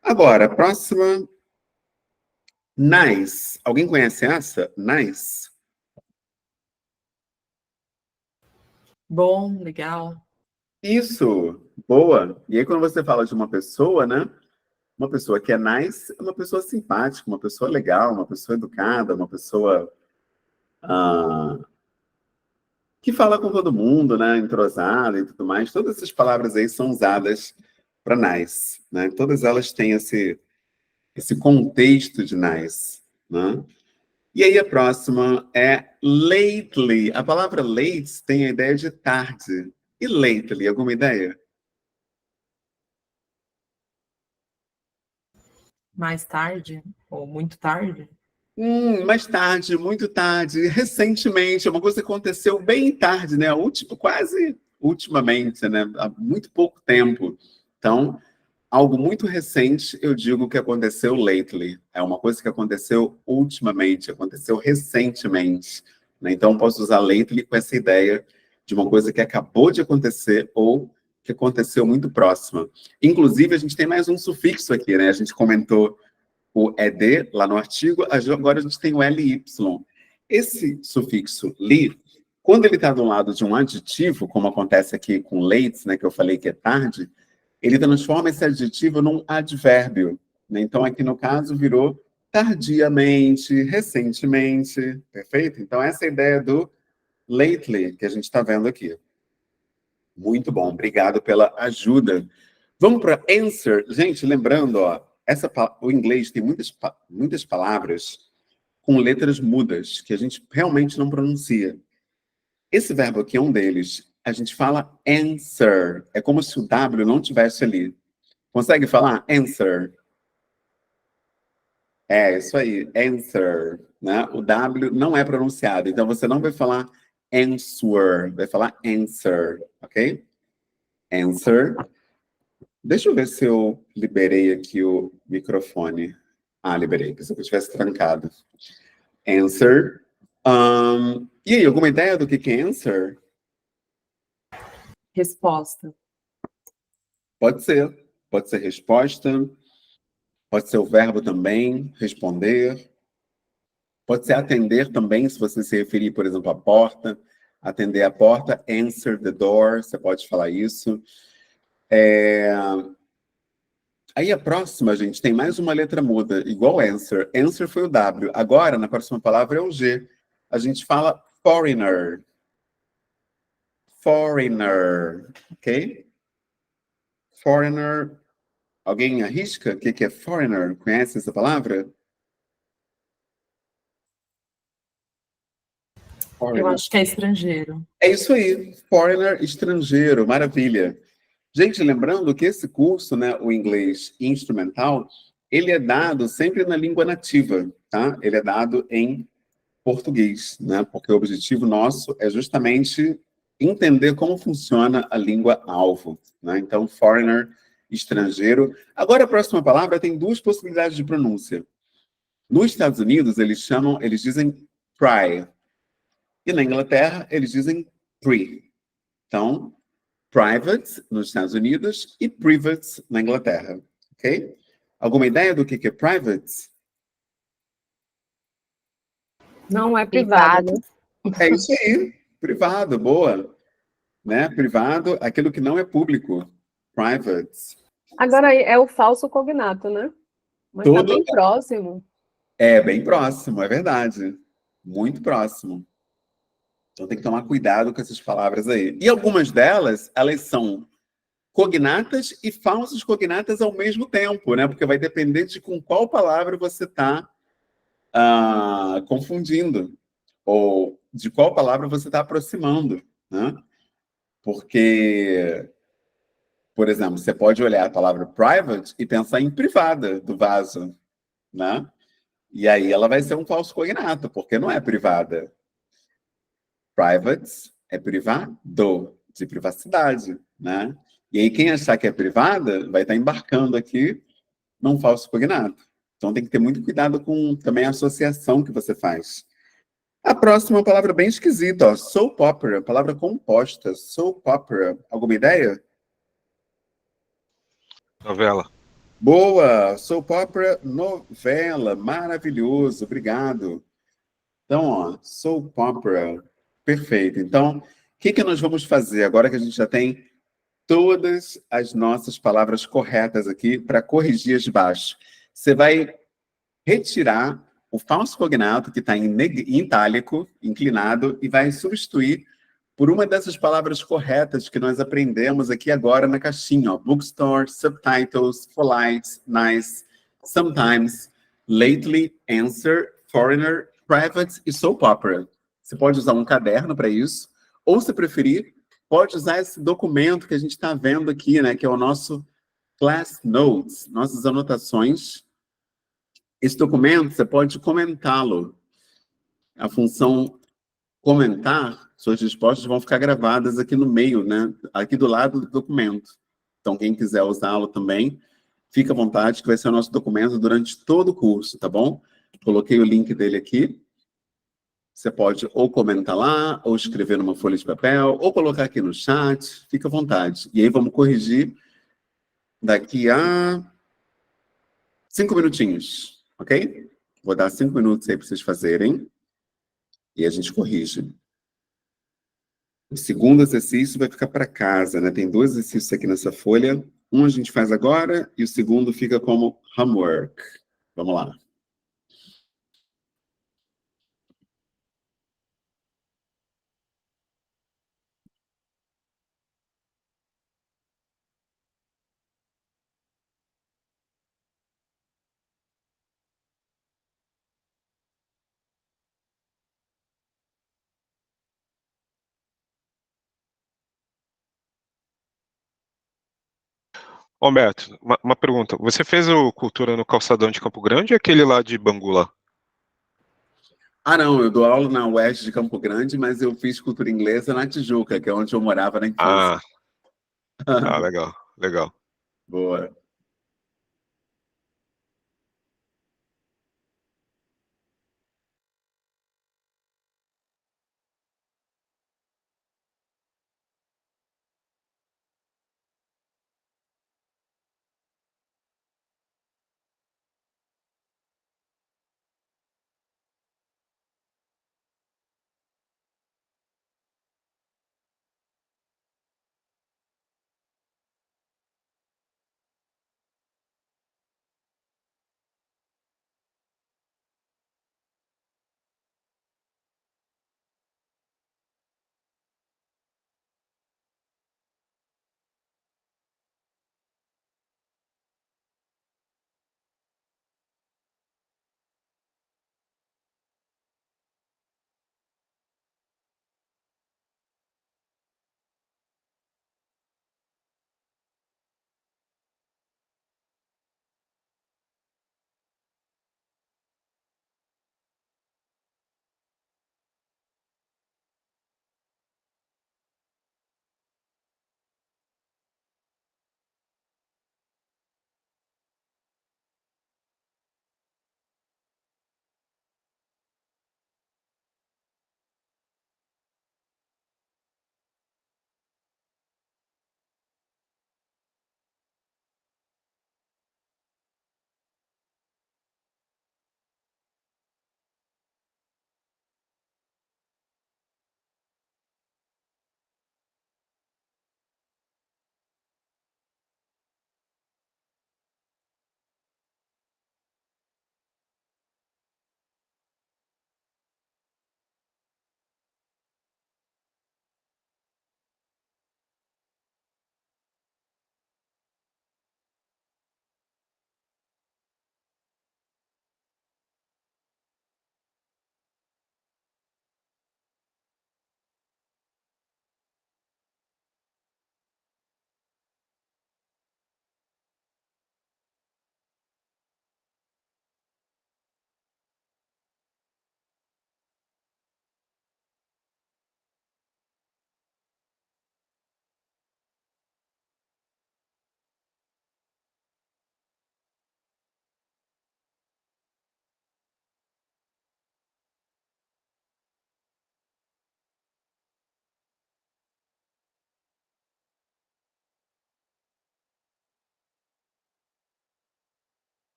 Agora, a próxima, nice. Alguém conhece essa? Nice. Bom, legal. Isso, boa. E aí, quando você fala de uma pessoa, né? Uma pessoa que é nice é uma pessoa simpática, uma pessoa legal, uma pessoa educada, uma pessoa que fala com todo mundo, né? Entrosada e tudo mais. Todas essas palavras aí são usadas para nice, né? Todas elas têm esse contexto de nice, né? E aí a próxima é lately. A palavra late tem a ideia de tarde. E lately, alguma ideia? Mais tarde ou muito tarde? Mais tarde, muito tarde, recentemente, é uma coisa que aconteceu bem tarde, né? Quase ultimamente, né? Há muito pouco tempo. Então, algo muito recente, eu digo que aconteceu lately. É uma coisa que aconteceu ultimamente, aconteceu recentemente, né? Então, eu posso usar lately com essa ideia de uma coisa que acabou de acontecer ou que aconteceu muito próxima. Inclusive, a gente tem mais um sufixo aqui, né? A gente comentou o ED lá no artigo, agora a gente tem o LY. Esse sufixo li, quando ele está do lado de um adjetivo, como acontece aqui com late, né, que eu falei que é tarde, ele transforma esse adjetivo num advérbio, né? Então, aqui no caso, virou tardiamente, recentemente, perfeito? Então, essa é a ideia do lately, que a gente está vendo aqui. Muito bom, obrigado pela ajuda. Vamos para answer. Gente, lembrando, ó, o inglês tem muitas palavras com letras mudas, que a gente realmente não pronuncia. Esse verbo aqui é um deles. A gente fala answer. É como se o W não tivesse ali. Consegue falar? Answer. É, isso aí. Answer. Né? O W não é pronunciado. Então, você não vai falar answer. Vai falar answer. Ok? Answer. Deixa eu ver se eu liberei aqui o microfone. Ah, liberei. Pensei que eu tivesse trancado. Answer. E aí, alguma ideia do que é answer? Resposta. Pode ser. Pode ser resposta. Pode ser o verbo também, responder. Pode ser atender também, se você se referir, por exemplo, à porta. Atender a porta, answer the door. Você pode falar isso. Aí a próxima, gente, tem mais uma letra muda, igual answer. Answer foi o W. Agora, na próxima palavra, é o G. A gente fala foreigner. Foreigner, ok? Foreigner. Alguém arrisca? O que é foreigner? Conhece essa palavra? Eu Foreigner. acho que é estrangeiro. É isso aí. Foreigner, estrangeiro. Maravilha. Gente, lembrando que esse curso, né, o inglês instrumental, ele é dado sempre na língua nativa, tá? Ele é dado em português, né? Porque o objetivo nosso é justamente entender como funciona a língua-alvo, né? Então, foreigner, estrangeiro. Agora, a próxima palavra tem duas possibilidades de pronúncia. Nos Estados Unidos, eles dizem pry. E na Inglaterra, eles dizem pre. Então, private nos Estados Unidos e private na Inglaterra, ok? Alguma ideia do que é private? Não é privado, né? É isso aí, privado, boa. Né? Privado, aquilo que não é público. Private. Agora aí é o falso cognato, né? Mas tá Todo bem próximo. é bem próximo, é verdade. Muito próximo. Então tem que tomar cuidado com essas palavras aí. E algumas delas, elas são cognatas e falsas cognatas ao mesmo tempo, né? Porque vai depender de com qual palavra você está confundindo, ou de qual palavra você está aproximando, né? Porque, por exemplo, você pode olhar a palavra private e pensar em privada do vaso, né? E aí ela vai ser um falso cognato, porque não é privada. Private é privado, de privacidade, né? E aí quem achar que é privada vai estar embarcando aqui num falso cognato. Então tem que ter muito cuidado com também a associação que você faz. A próxima é uma palavra bem esquisita, ó. Soap opera, palavra composta. Soap opera. Alguma ideia? Novela. Boa! Soap opera, novela. Maravilhoso, obrigado. Então, ó, soap opera. Perfeito. Então, o que nós vamos fazer agora que a gente já tem todas as nossas palavras corretas aqui para corrigir as baixas? Você vai retirar o falso cognato que está em itálico, inclinado, e vai substituir por uma dessas palavras corretas que nós aprendemos aqui agora na caixinha, ó. Bookstore, subtitles, polite, nice, sometimes, lately, answer, foreigner, private e soap opera. Você pode usar um caderno para isso, ou se preferir, pode usar esse documento que a gente está vendo aqui, né, que é o nosso Class Notes, nossas anotações. Esse documento, você pode comentá-lo. A função comentar, suas respostas vão ficar gravadas aqui no meio, né? Aqui do lado do documento. Então, quem quiser usá-lo também, fica à vontade, que vai ser o nosso documento durante todo o curso, tá bom? Coloquei o link dele aqui. Você pode ou comentar lá, ou escrever numa folha de papel, ou colocar aqui no chat, fica à vontade. E aí vamos corrigir daqui a 5 minutinhos, ok? Vou dar 5 minutos aí para vocês fazerem. E a gente corrige. O segundo exercício vai ficar para casa, né? Tem dois exercícios aqui nessa folha. Um a gente faz agora e o segundo fica como homework. Vamos lá. Humberto, uma pergunta. Você fez o Cultura no Calçadão de Campo Grande ou aquele lá de Bangu lá? Ah, não, eu dou aula na UERJ de Campo Grande, mas eu fiz cultura inglesa na Tijuca, que é onde eu morava na infância. Ah, legal, legal. Boa.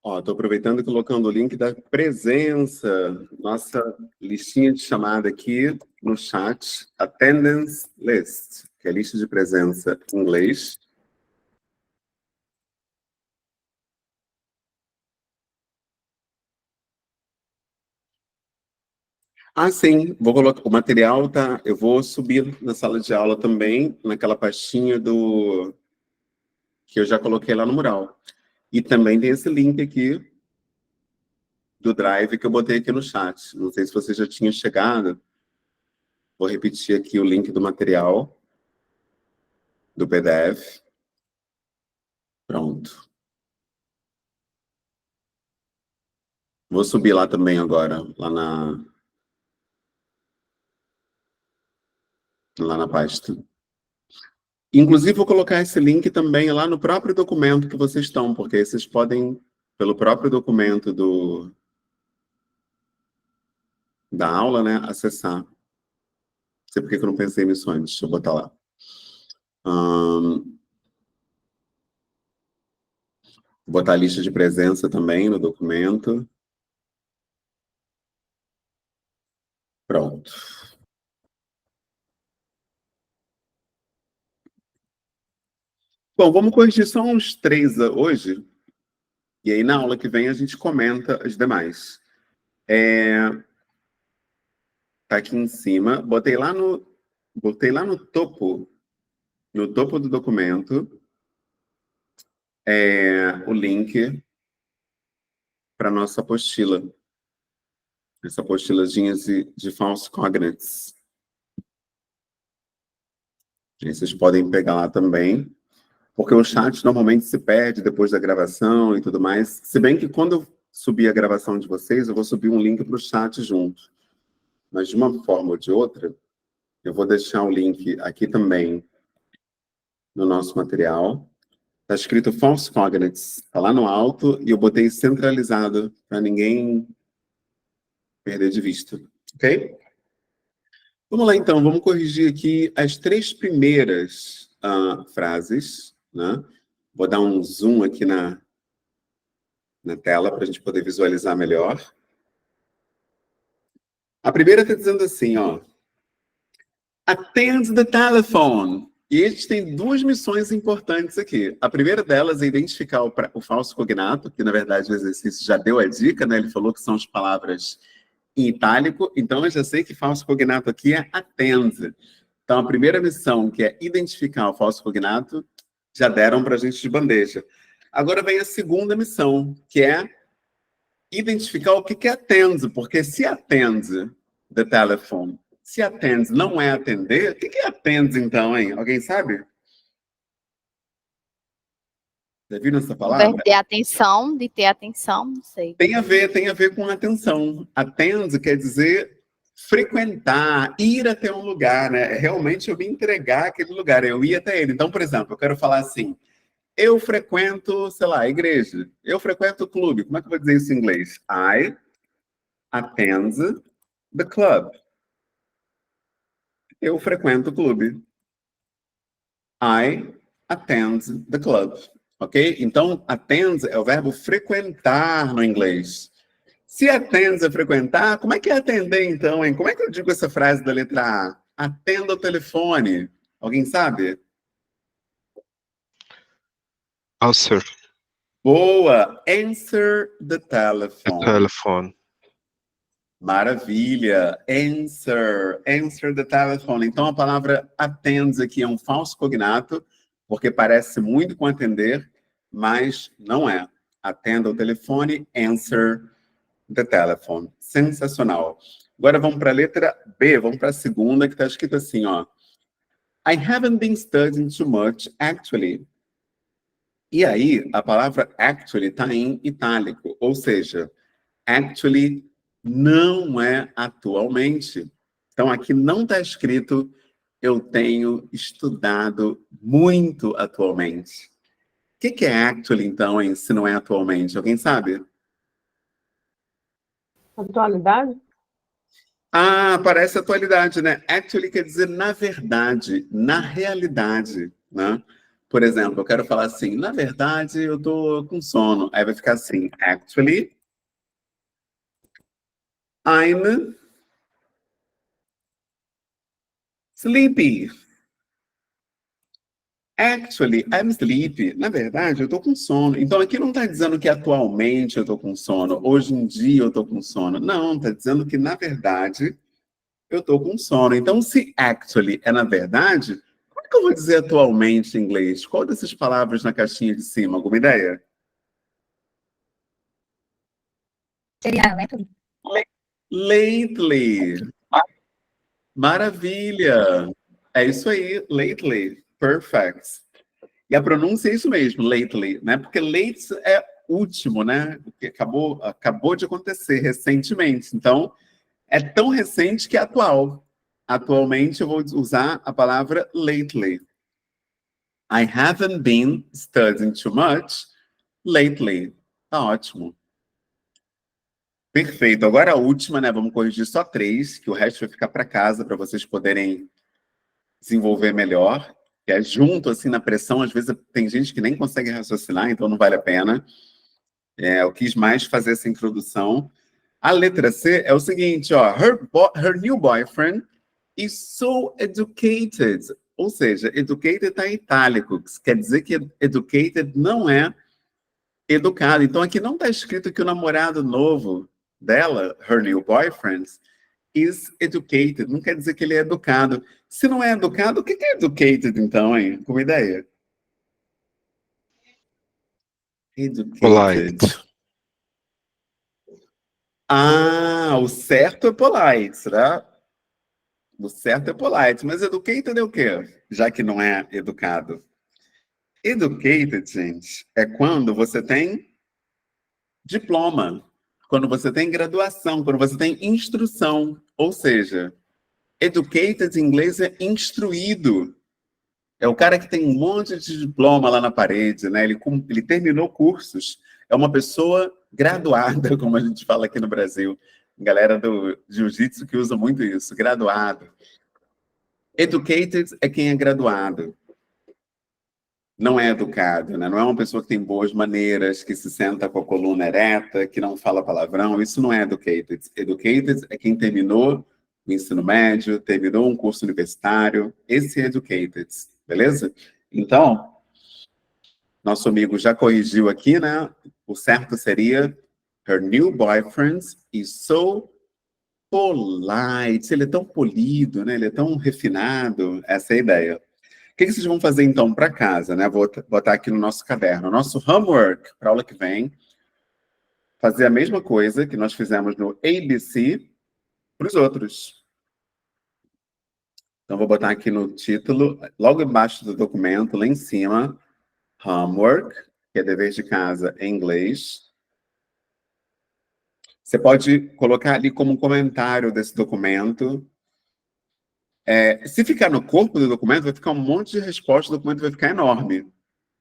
Ó, tô aproveitando e colocando o link da presença, nossa listinha de chamada aqui no chat, Attendance List, que é a lista de presença em inglês. Ah, sim, vou colocar o material, tá? Eu vou subir na sala de aula também, naquela pastinha do que eu já coloquei lá no mural. E também tem esse link aqui do Drive que eu botei aqui no chat. Não sei se você já tinha chegado. Vou repetir aqui o link do material do PDF. Pronto. Vou subir lá também agora, lá na pasta. Inclusive, vou colocar esse link também lá no próprio documento que vocês estão, porque aí vocês podem, pelo próprio documento da aula, né, acessar. Não sei por que eu não pensei nisso antes. Deixa eu botar lá. Vou botar a lista de presença também no documento. Pronto. Bom, vamos corrigir só uns 3 hoje. E aí, na aula que vem, a gente comenta as demais. Tá aqui em cima. Botei lá no topo do documento, o link para nossa apostila. Essa apostilazinha de false cognates. E vocês podem pegar lá também, porque o chat normalmente se perde depois da gravação e tudo mais. Se bem que quando eu subir a gravação de vocês, eu vou subir um link para o chat junto. Mas de uma forma ou de outra, eu vou deixar o link aqui também no nosso material. Está escrito false cognates, está lá no alto, e eu botei centralizado para ninguém perder de vista. Ok? Vamos lá, então. Vamos corrigir aqui as 3 primeiras frases. Né? Vou dar um zoom aqui na tela para a gente poder visualizar melhor. A primeira está dizendo assim, ó. Attend the telephone. E a gente tem 2 missões importantes aqui. A primeira delas é identificar o falso cognato, que na verdade o exercício já deu a dica, né? Ele falou que são as palavras em itálico, então eu já sei que falso cognato aqui é attend. Então a primeira missão, que é identificar o falso cognato, já deram para a gente de bandeja. Agora vem a segunda missão, que é identificar o que é attend, porque se attend the telephone, se attend não é atender, o que é attend então, hein? Alguém sabe? Já viram essa palavra? De ter atenção, não sei. Tem a ver com atenção. Attend quer dizer frequentar, ir até um lugar, né? Realmente eu me entregar àquele lugar, eu ir até ele. Então, por exemplo, eu quero falar assim, eu frequento, sei lá, a igreja. Eu frequento o clube. Como é que eu vou dizer isso em inglês? I attend the club. Eu frequento o clube. I attend the club. Ok? Então, attend é o verbo frequentar no inglês. Se attend é frequentar, como é que é atender então, hein? Como é que eu digo essa frase da letra A? Atenda o telefone. Alguém sabe? Answer Boa! Answer the the telephone. telephone. Maravilha! Answer the telephone. Então, a palavra attend aqui é um falso cognato, porque parece muito com atender, mas não é. Atenda o telefone, answer the telephone. Sensacional. Agora vamos para a letra B, vamos para a segunda, que está escrito assim, ó. I haven't been studying too much, actually. E aí, a palavra actually está em itálico, ou seja, actually não é atualmente. Então, aqui não está escrito eu tenho estudado muito atualmente. O que é actually, então, hein, se não é atualmente? Alguém sabe? Atualidade? Ah, parece atualidade, né? Actually quer dizer na verdade, na realidade, né? Por exemplo, eu quero falar assim, na verdade, eu tô com sono. Aí vai ficar assim, actually, I'm sleepy. Actually, I'm sleepy. Na verdade, eu tô com sono. Então, aqui não está dizendo que atualmente eu tô com sono, hoje em dia eu tô com sono. Não, está dizendo que, na verdade, eu tô com sono. Então, se actually é na verdade, como é que eu vou dizer atualmente em inglês? Qual dessas palavras na caixinha de cima? Alguma ideia? Seria lately. Lately. Maravilha. É isso aí, lately. Perfect. E a pronúncia é isso mesmo, lately, né? Porque late é último, né? Porque acabou de acontecer recentemente. Então, é tão recente que é atual. Atualmente eu vou usar a palavra lately. I haven't been studying too much lately. Tá ótimo. Perfeito. Agora a última, né? Vamos corrigir só 3, que o resto vai ficar para casa para vocês poderem desenvolver melhor. Que é junto, assim, na pressão. Às vezes tem gente que nem consegue raciocinar, então não vale a pena. Eu quis mais fazer essa introdução. A letra C é o seguinte, ó. Her new boyfriend is so educated. Ou seja, educated está em itálico. Quer dizer que educated não é educado. Então aqui não está escrito que o namorado novo dela, her new boyfriend, is educated. Não quer dizer que ele é educado. Se não é educado, o que é educated então, hein? Com ideia? Educated. Polite. Ah, o certo é polite, né? O certo é polite. Mas educated é o quê? Já que não é educado. Educated, gente, é quando você tem diploma, quando você tem graduação, quando você tem instrução. Ou seja, educated em inglês é instruído. É o cara que tem um monte de diploma lá na parede, né? Ele terminou cursos. É uma pessoa graduada, como a gente fala aqui no Brasil. Galera do jiu-jitsu que usa muito isso, graduado. Educated é quem é graduado. Não é educado, né? Não é uma pessoa que tem boas maneiras, que se senta com a coluna ereta, que não fala palavrão. Isso não é educated. Educated é quem terminou o ensino médio, terminou um curso universitário. Esse é educated, beleza? Então, nosso amigo já corrigiu aqui, né? O certo seria her new boyfriend is so polite. Ele é tão polido, né? Ele é tão refinado. Essa é a ideia. O que vocês vão fazer, então, para casa, né? Vou botar aqui no nosso caderno. Nosso homework para a aula que vem. Fazer a mesma coisa que nós fizemos no ABC para os outros. Então, vou botar aqui no título, logo embaixo do documento, lá em cima, homework, que é dever de casa em inglês. Você pode colocar ali como um comentário desse documento. Se ficar no corpo do documento, vai ficar um monte de respostas, o documento vai ficar enorme.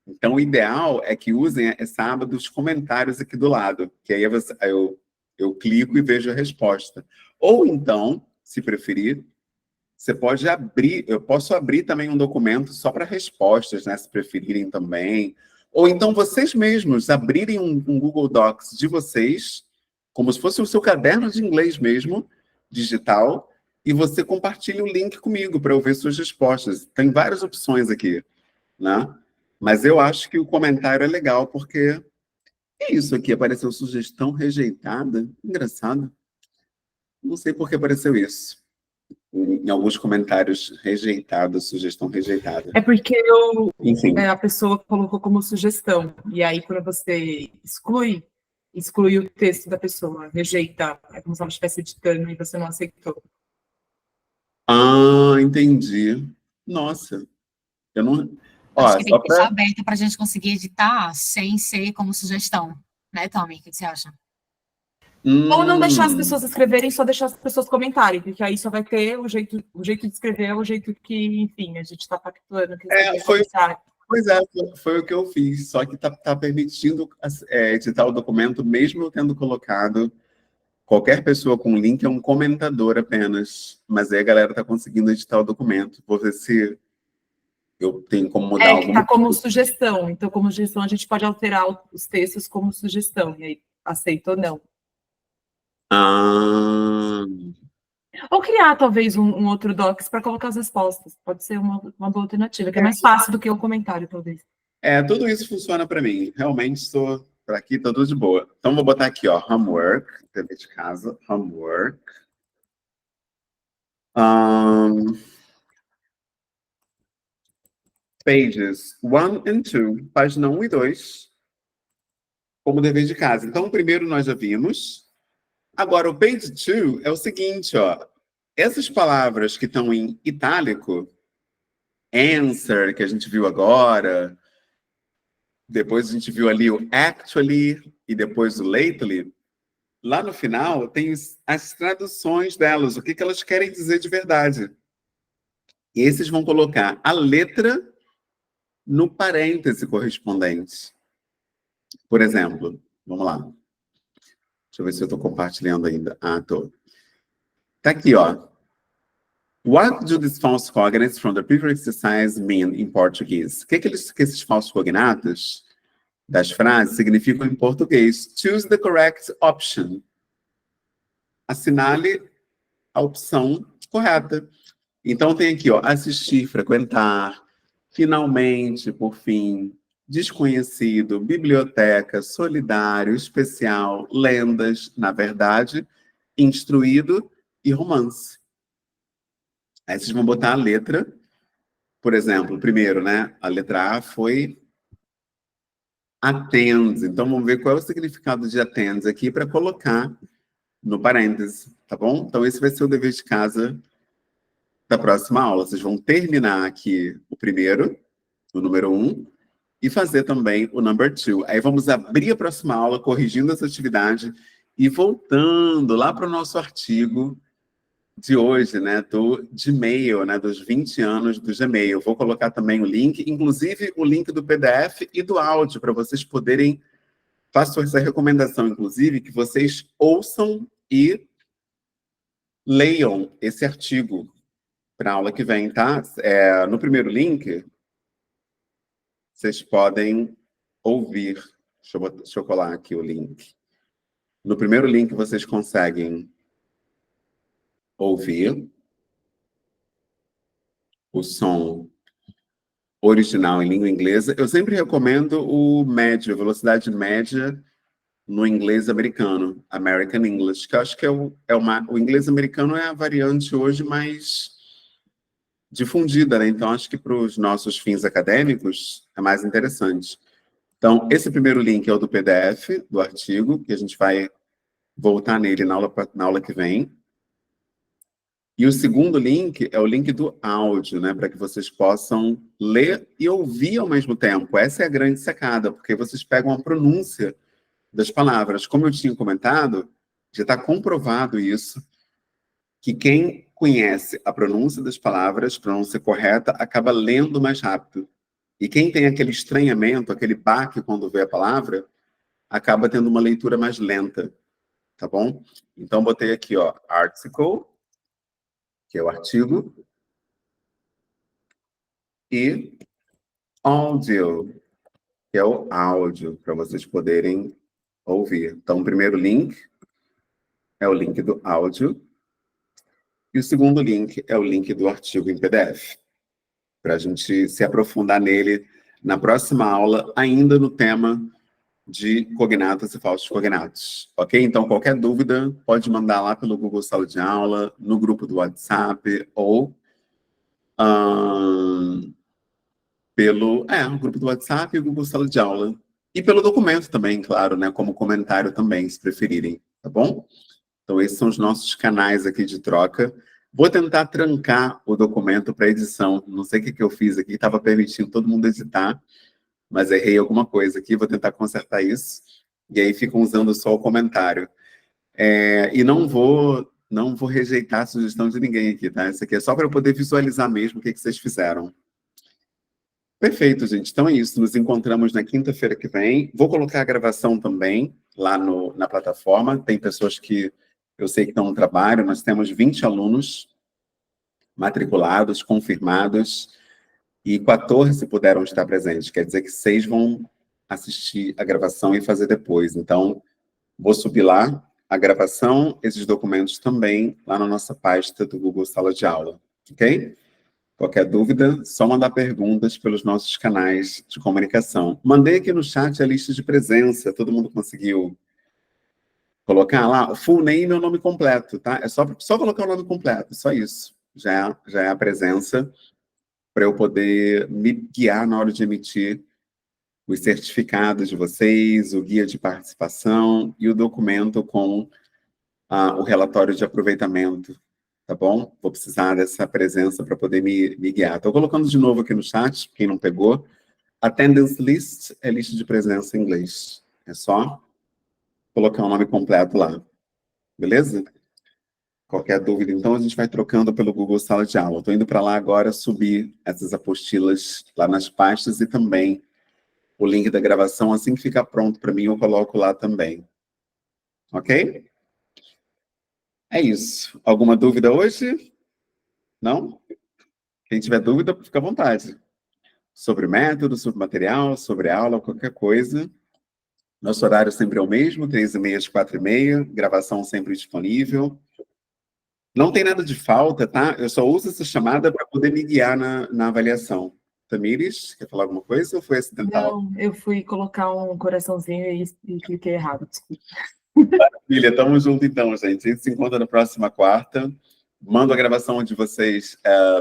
Então, o ideal é que usem essa aba dos comentários aqui do lado, que aí eu clico e vejo a resposta. Ou então, se preferir, você pode abrir, eu posso abrir também um documento só para respostas, né, se preferirem também. Ou então vocês mesmos abrirem um Google Docs de vocês, como se fosse o seu caderno de inglês mesmo, digital, e você compartilha o link comigo para eu ver suas respostas. Tem várias opções aqui, né? Mas eu acho que o comentário é legal, porque é isso aqui, apareceu sugestão rejeitada. Engraçado. Não sei por que apareceu isso. Em alguns comentários, rejeitado, sugestão rejeitada. É porque Enfim. a pessoa colocou como sugestão. E aí, quando você exclui o texto da pessoa, rejeita. É como se ela estivesse editando e você não aceitou. Ah, entendi. Nossa. Eu não... Acho Ó, que tem só que deixar para... aberta para a gente conseguir editar sem ser como sugestão. Né, Tommy? O que você acha? Ou não deixar as pessoas escreverem, só deixar as pessoas comentarem, porque aí só vai ter o jeito de escrever, é o jeito que, enfim, a gente está pactuando. Pois é, foi o que eu fiz, só que tá permitindo editar o documento, mesmo eu tendo colocado qualquer pessoa com link é um comentador apenas, mas aí a galera tá conseguindo editar o documento. Vou ver se Eu tenho como mudar É que tá alguma como coisa. sugestão. Então, como sugestão, a gente pode alterar os textos como sugestão. E aí, aceita ou não. Ah, Ou criar, talvez, um outro docs para colocar as respostas. Pode ser uma boa alternativa, que é mais fácil do que o comentário, talvez. tudo isso funciona para mim. Realmente estou por aqui, tá tudo de boa. Então, vou botar aqui, ó, homework, dever de casa, homework. Pages 1 and 2, página 1 e 2, como dever de casa. Então, o primeiro nós já vimos. Agora, o page 2 é o seguinte, ó. Essas palavras que estão em itálico, answer, que a gente viu agora, depois a gente viu ali o actually e depois o lately, lá no final tem as traduções delas, o que elas querem dizer de verdade. E esses vão colocar a letra no parêntese correspondente. Por exemplo, vamos lá. Deixa eu ver se eu estou compartilhando ainda. Ah, estou. Tá aqui, ó. What do these false cognates from the previous exercise mean in Portuguese? O que esses falsos cognatos das frases significam em português? Choose the correct option. Assinale a opção correta. Então tem aqui, ó, assistir, frequentar, finalmente, por fim, desconhecido, biblioteca, solidário, especial, lendas, na verdade, instruído e romance. Aí vocês vão botar a letra, por exemplo, primeiro, né? A letra A foi attends. Então vamos ver qual é o significado de attends aqui para colocar no parêntese, tá bom? Então esse vai ser o dever de casa da próxima aula. Vocês vão terminar aqui o primeiro, o número 1, e fazer também o number 2. Aí vamos abrir a próxima aula corrigindo essa atividade e voltando lá para o nosso artigo de hoje, né, do Gmail, né, dos 20 anos do Gmail. Vou colocar também o link, inclusive o link do PDF e do áudio, para vocês poderem, faço essa recomendação, inclusive, que vocês ouçam e leiam esse artigo para a aula que vem, tá? No primeiro link, vocês podem ouvir. Deixa eu colar aqui o link. No primeiro link, vocês conseguem ouvir o som original em língua inglesa. Eu sempre recomendo o médio, velocidade média no inglês americano, American English, que eu acho que o inglês americano é a variante hoje mais difundida, né? Então, acho que para os nossos fins acadêmicos é mais interessante. Então, esse primeiro link é o do PDF, do artigo, que a gente vai voltar nele na aula que vem. E o segundo link é o link do áudio, né? Para que vocês possam ler e ouvir ao mesmo tempo. Essa é a grande sacada, porque vocês pegam a pronúncia das palavras. Como eu tinha comentado, já está comprovado isso, que quem conhece a pronúncia das palavras, pronúncia correta, acaba lendo mais rápido. E quem tem aquele estranhamento, aquele baque quando vê a palavra, acaba tendo uma leitura mais lenta, tá bom? Então, botei aqui, ó, article, que é o artigo, e audio, que é o áudio, para vocês poderem ouvir. Então, o primeiro link é o link do áudio, e o segundo link é o link do artigo em PDF, para a gente se aprofundar nele na próxima aula, ainda no tema de cognatos e falsos cognatos. Ok? Então, qualquer dúvida, pode mandar lá pelo Google Sala de Aula, no grupo do WhatsApp, ou pelo o grupo do WhatsApp e o Google Sala de Aula. E pelo documento também, claro, né? Como comentário também, se preferirem. Tá bom? Então, esses são os nossos canais aqui de troca. Vou tentar trancar o documento para edição. Não sei o que eu fiz aqui, estava permitindo todo mundo editar, mas errei alguma coisa aqui, vou tentar consertar isso. E aí ficam usando só o comentário. E não vou rejeitar a sugestão de ninguém aqui, tá? Isso aqui é só para eu poder visualizar mesmo o que vocês fizeram. Perfeito, gente. Então é isso. Nos encontramos na quinta-feira que vem. Vou colocar a gravação também lá na plataforma. Tem pessoas que eu sei que estão no trabalho. Nós temos 20 alunos matriculados, confirmados. e 14 puderam estar presentes. Quer dizer que 6 vão assistir a gravação e fazer depois. Então, vou subir lá a gravação, esses documentos também, lá na nossa pasta do Google Sala de Aula, ok? Qualquer dúvida, só mandar perguntas pelos nossos canais de comunicação. Mandei aqui no chat a lista de presença, todo mundo conseguiu colocar lá? Full name é o nome completo, tá? É só colocar o nome completo, só isso. Já é a presença para eu poder me guiar na hora de emitir os certificados de vocês, o guia de participação e o documento com o relatório de aproveitamento, tá bom? Vou precisar dessa presença para poder me guiar. Estou colocando de novo aqui no chat, quem não pegou. Attendance list é lista de presença em inglês. É só colocar o nome completo lá. Beleza? Qualquer dúvida, então, a gente vai trocando pelo Google Sala de Aula. Estou indo para lá agora subir essas apostilas lá nas pastas e também o link da gravação. Assim que ficar pronto para mim, eu coloco lá também. Ok? É isso. Alguma dúvida hoje? Não? Quem tiver dúvida, fica à vontade. Sobre método, sobre material, sobre aula, qualquer coisa. Nosso horário sempre é o mesmo, 3h30 às 4h30. Gravação sempre disponível. Não tem nada de falta, tá? Eu só uso essa chamada para poder me guiar na avaliação. Tamires, quer falar alguma coisa ou foi acidental? Não, eu fui colocar um coraçãozinho e cliquei errado, desculpa. Maravilha, tamo junto então, gente. A gente se encontra na próxima quarta. Mando a gravação de vocês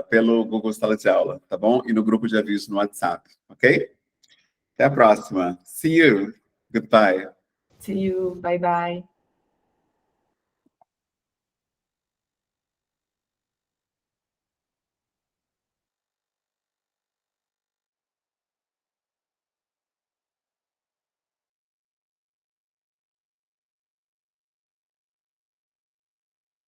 pelo Google Sala de Aula, tá bom? E no grupo de aviso no WhatsApp, ok? Até a próxima. See you. Goodbye. See you, bye bye.